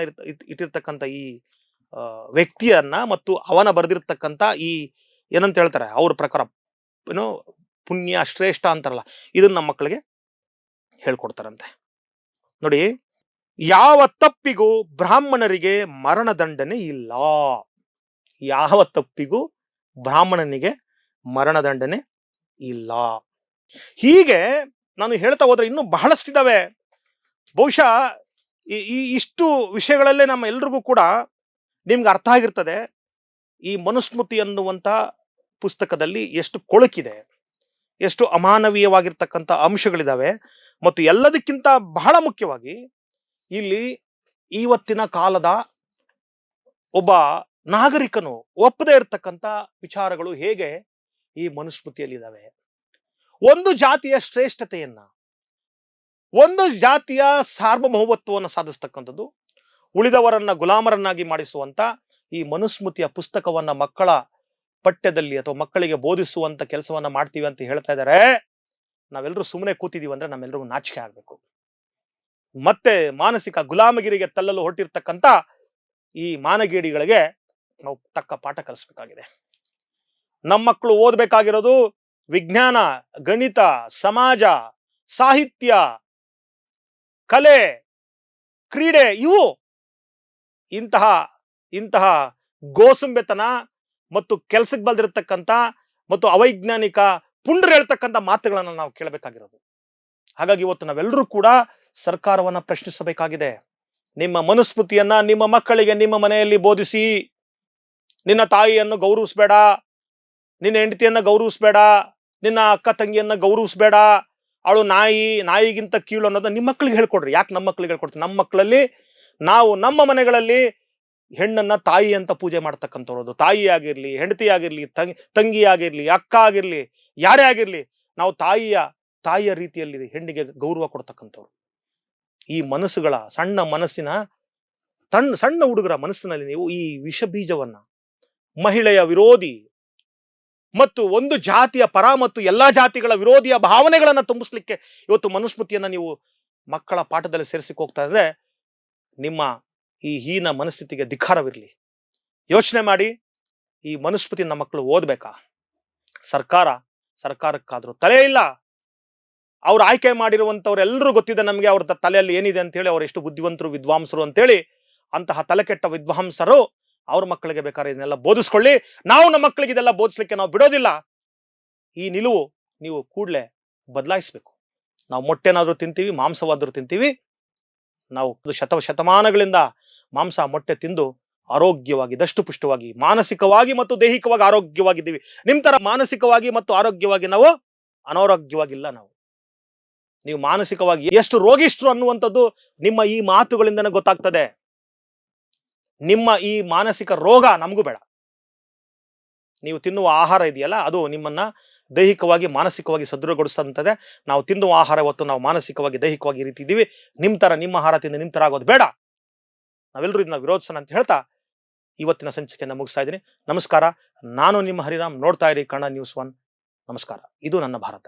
[SPEAKER 1] ಇಟ್ಟಿರ್ತಕ್ಕಂಥ ಈ ವ್ಯಕ್ತಿಯನ್ನ ಮತ್ತು ಅವನ ಬರೆದಿರ್ತಕ್ಕಂಥ ಈ ಏನಂತ ಹೇಳ್ತಾರೆ ಅವ್ರ ಪ್ರಕಾರ ಏನೋ ಪುಣ್ಯ ಶ್ರೇಷ್ಠ ಅಂತಾರಲ್ಲ, ಇದನ್ನ ನಮ್ಮ ಮಕ್ಕಳಿಗೆ ಹೇಳ್ಕೊಡ್ತಾರಂತೆ. ನೋಡಿ, ಯಾವ ತಪ್ಪಿಗೂ ಬ್ರಾಹ್ಮಣರಿಗೆ ಮರಣದಂಡನೆ ಇಲ್ಲ. ಯಾವ ತಪ್ಪಿಗೂ ಬ್ರಾಹ್ಮಣನಿಗೆ ಮರಣದಂಡನೆ ಇಲ್ಲ. ಹೀಗೆ ನಾನು ಹೇಳ್ತಾ ಹೋದ್ರೆ ಇನ್ನೂ ಬಹಳಷ್ಟಿದ್ದಾವೆ. ಬಹುಶಃ ಈ ಇಷ್ಟು ವಿಷಯಗಳಲ್ಲೇ ನಮ್ಮ ಎಲ್ರಿಗೂ ಕೂಡ ನಿಮ್ಗೆ ಅರ್ಥ ಆಗಿರ್ತದೆ ಈ ಮನುಸ್ಮೃತಿ ಅನ್ನುವಂಥ ಪುಸ್ತಕದಲ್ಲಿ ಎಷ್ಟು ಕೊಳಕಿದೆ, ಎಷ್ಟು ಅಮಾನವೀಯವಾಗಿರ್ತಕ್ಕಂಥ ಅಂಶಗಳಿದಾವೆ. ಮತ್ತು ಎಲ್ಲದಕ್ಕಿಂತ ಬಹಳ ಮುಖ್ಯವಾಗಿ ಇಲ್ಲಿ ಇವತ್ತಿನ ಕಾಲದ ಒಬ್ಬ ನಾಗರಿಕನು ಒಪ್ಪದೇ ಇರತಕ್ಕಂಥ ವಿಚಾರಗಳು ಹೇಗೆ ಈ ಮನುಸ್ಮೃತಿಯಲ್ಲಿ ಇದಾವೆ. ಒಂದು ಜಾತಿಯ ಶ್ರೇಷ್ಠತೆಯನ್ನ, ಒಂದು ಜಾತಿಯ ಸಾರ್ವಭೌಮತ್ವವನ್ನು ಸಾಧಿಸ್ತಕ್ಕಂಥದ್ದು, ಉಳಿದವರನ್ನ ಗುಲಾಮರನ್ನಾಗಿ ಮಾಡಿಸುವಂತ ಈ ಮನುಸ್ಮೃತಿಯ ಪುಸ್ತಕವನ್ನ ಮಕ್ಕಳ ಪಠ್ಯದಲ್ಲಿ ಅಥವಾ ಮಕ್ಕಳಿಗೆ ಬೋಧಿಸುವಂತ ಕೆಲಸವನ್ನ ಮಾಡ್ತೀವಿ ಅಂತ ಹೇಳ್ತಾ ಇದ್ದಾರೆ. ನಾವೆಲ್ಲರೂ ಸುಮ್ಮನೆ ಕೂತಿದೀವಿ ಅಂದ್ರೆ ನಮ್ಮೆಲ್ಲರಿಗೂ ನಾಚಿಕೆ ಆಗ್ಬೇಕು. ಮತ್ತೆ ಮಾನಸಿಕ ಗುಲಾಮಗಿರಿಗೆ ತಳ್ಳಲು ಹೊರಟಿರ್ತಕ್ಕಂಥ ಈ ಮಾನಗೇಡಿಗಳಿಗೆ ನಾವು ತಕ್ಕ ಪಾಠ ಕಲಿಸ್ಬೇಕಾಗಿದೆ. ನಮ್ಮ ಮಕ್ಕಳು ಓದ್ಬೇಕಾಗಿರೋದು ವಿಜ್ಞಾನ, ಗಣಿತ, ಸಮಾಜ, ಸಾಹಿತ್ಯ, ಕಲೆ, ಕ್ರೀಡೆ. ಇವು ಇಂತಹ ಗೋಸುಂಬೆತನ ಮತ್ತು ಕೆಲ್ಸಕ್ಕೆ ಬಲ್ದಿರತಕ್ಕಂಥ ಮತ್ತು ಅವೈಜ್ಞಾನಿಕ ಪುಂಡ್ರು ಹೇಳ್ತಕ್ಕಂಥ ಮಾತುಗಳನ್ನು ನಾವು ಕೇಳಬೇಕಾಗಿರೋದು. ಹಾಗಾಗಿ ಇವತ್ತು ನಾವೆಲ್ಲರೂ ಕೂಡ ಸರ್ಕಾರವನ್ನ ಪ್ರಶ್ನಿಸಬೇಕಾಗಿದೆ. ನಿಮ್ಮ ಮನುಸ್ಮೃತಿಯನ್ನ ನಿಮ್ಮ ಮಕ್ಕಳಿಗೆ ನಿಮ್ಮ ಮನೆಯಲ್ಲಿ ಬೋಧಿಸಿ. ನಿನ್ನ ತಾಯಿಯನ್ನು ಗೌರವಿಸಬೇಡ, ನಿನ್ನ ಹೆಂಡತಿಯನ್ನ ಗೌರವಿಸಬೇಡ, ನಿನ್ನ ಅಕ್ಕ ತಂಗಿಯನ್ನ ಗೌರವಿಸಬೇಡ, ಅವಳು ನಾಯಿಗಿಂತ ಕೀಳು ಅನ್ನೋದನ್ನ ನಿಮ್ಮ ಮಕ್ಕಳಿಗೆ ಹೇಳ್ಕೊಡ್ರಿ. ಯಾಕೆ ನಮ್ಮ ಮಕ್ಕಳಿಗೆ ಹೇಳ್ಕೊಡ್ತೀವಿ? ನಮ್ಮ ಮಕ್ಕಳಲ್ಲಿ ನಾವು ನಮ್ಮ ಮನೆಗಳಲ್ಲಿ ಹೆಣ್ಣನ್ನ ತಾಯಿ ಅಂತ ಪೂಜೆ ಮಾಡ್ತಕ್ಕಂಥವ್ರದ್ದು. ತಾಯಿ ಆಗಿರ್ಲಿ, ಹೆಂಡತಿ ಆಗಿರ್ಲಿ, ತಂಗಿ ಆಗಿರ್ಲಿ, ಅಕ್ಕ ಆಗಿರ್ಲಿ, ಯಾರೇ ಆಗಿರ್ಲಿ, ನಾವು ತಾಯಿಯ ರೀತಿಯಲ್ಲಿ ಹೆಣ್ಣಿಗೆ ಗೌರವ ಕೊಡ್ತಕ್ಕಂಥವ್ರು. ಈ ಮನಸ್ಸುಗಳ ಸಣ್ಣ ಮನಸ್ಸಿನ ಸಣ್ಣ ಹುಡುಗರ ಮನಸ್ಸಿನಲ್ಲಿ ನೀವು ಈ ವಿಷ ಬೀಜವನ್ನ, ಮಹಿಳೆಯ ವಿರೋಧಿ ಮತ್ತು ಒಂದು ಜಾತಿಯ ಪರ ಮತ್ತು ಎಲ್ಲಾ ಜಾತಿಗಳ ವಿರೋಧಿಯ ಭಾವನೆಗಳನ್ನ ತುಂಬಿಸ್ಲಿಕ್ಕೆ ಇವತ್ತು ಮನುಸ್ಮೃತಿಯನ್ನ ನೀವು ಮಕ್ಕಳ ಪಾಠದಲ್ಲಿ ಸೇರಿಸಿಕ್ ಹೋಗ್ತಾ ಇದ್ರೆ ನಿಮ್ಮ ಈ ಹೀನ ಮನಸ್ಥಿತಿಗೆ ಧಿಕ್ಕಾರವಿರಲಿ. ಯೋಚನೆ ಮಾಡಿ, ಈ ಮನುಸ್ಮೃತಿಯನ್ನ ಮಕ್ಕಳು ಓದ್ಬೇಕಾ? ಸರ್ಕಾರಕ್ಕಾದ್ರೂ ತಲೆ ಇಲ್ಲ. ಅವ್ರು ಆಯ್ಕೆ ಮಾಡಿರುವಂತವ್ರೆಲ್ಲರೂ ಗೊತ್ತಿದೆ ನಮಗೆ ಅವ್ರ ತಲೆಯಲ್ಲಿ ಏನಿದೆ ಅಂತ ಹೇಳಿ, ಅವ್ರು ಎಷ್ಟು ಬುದ್ಧಿವಂತರು, ವಿದ್ವಾಂಸರು ಅಂತೇಳಿ. ಅಂತಹ ತಲೆಕೆಟ್ಟ ವಿದ್ವಾಂಸರು ಅವ್ರ ಮಕ್ಕಳಿಗೆ ಬೇಕಾದ್ರೆ ಇದನ್ನೆಲ್ಲ ಬೋಧಿಸ್ಕೊಳ್ಳಿ. ನಾವು ನಮ್ಮ ಮಕ್ಕಳಿಗೆ ಇದೆಲ್ಲ ಬೋಧಿಸ್ಲಿಕ್ಕೆ ನಾವು ಬಿಡೋದಿಲ್ಲ. ಈ ನಿಲುವು ನೀವು ಕೂಡಲೇ ಬದಲಾಯಿಸಬೇಕು. ನಾವು ಮೊಟ್ಟೆನಾದ್ರೂ ತಿಂತೀವಿ, ಮಾಂಸವಾದ್ರೂ ತಿಂತೀವಿ. ನಾವು ಶತಮಾನಗಳಿಂದ ಮಾಂಸ ಮೊಟ್ಟೆ ತಿಂದು ಆರೋಗ್ಯವಾಗಿ, ದಷ್ಟಪುಷ್ಟವಾಗಿ, ಮಾನಸಿಕವಾಗಿ ಮತ್ತು ದೈಹಿಕವಾಗಿ ಆರೋಗ್ಯವಾಗಿದ್ದೀವಿ. ನಿಮ್ ತರ ಮಾನಸಿಕವಾಗಿ ಮತ್ತು ಆರೋಗ್ಯವಾಗಿ ನಾವು ಅನಾರೋಗ್ಯವಾಗಿಲ್ಲ. ನೀವು ಮಾನಸಿಕವಾಗಿ ಎಷ್ಟು ರೋಗಿಷ್ಟ್ರು ಅನ್ನುವಂಥದ್ದು ನಿಮ್ಮ ಈ ಮಾತುಗಳಿಂದನೇ ಗೊತ್ತಾಗ್ತದೆ. ನಿಮ್ಮ ಈ ಮಾನಸಿಕ ರೋಗ ನಮಗೂ ಬೇಡ. ನೀವು ತಿನ್ನುವ ಆಹಾರ ಇದೆಯಲ್ಲ, ಅದು ನಿಮ್ಮನ್ನ ದೈಹಿಕವಾಗಿ ಮಾನಸಿಕವಾಗಿ ಸದೃಢಗೊಳಿಸ್ತಂತದೆ. ನಾವು ತಿನ್ನುವ ಆಹಾರ ಇವತ್ತು ನಾವು ಮಾನಸಿಕವಾಗಿ ದೈಹಿಕವಾಗಿ ಈ ರೀತಿ ಇದ್ದೀವಿ. ನಿಮ್ಮ ಆಹಾರ ತಿಂದು ನಿಮ್ ತರ ಆಗೋದು ಬೇಡ. ನಾವೆಲ್ಲರೂ ಇದನ್ನ ವಿರೋಧಿಸೋಣ ಅಂತ ಹೇಳ್ತಾ ಇವತ್ತಿನ ಸಂಚಿಕೆಯನ್ನು ಮುಗಿಸ್ತಾ ಇದ್ದೀನಿ. ನಮಸ್ಕಾರ. ನಾನು ನಿಮ್ಮ ಹರಿರಾಮ್. ನೋಡ್ತಾ ಇರಿ ಕನ್ನಡ ನ್ಯೂಸ್ 1. ನಮಸ್ಕಾರ. ಇದು ನನ್ನ ಭಾರತ.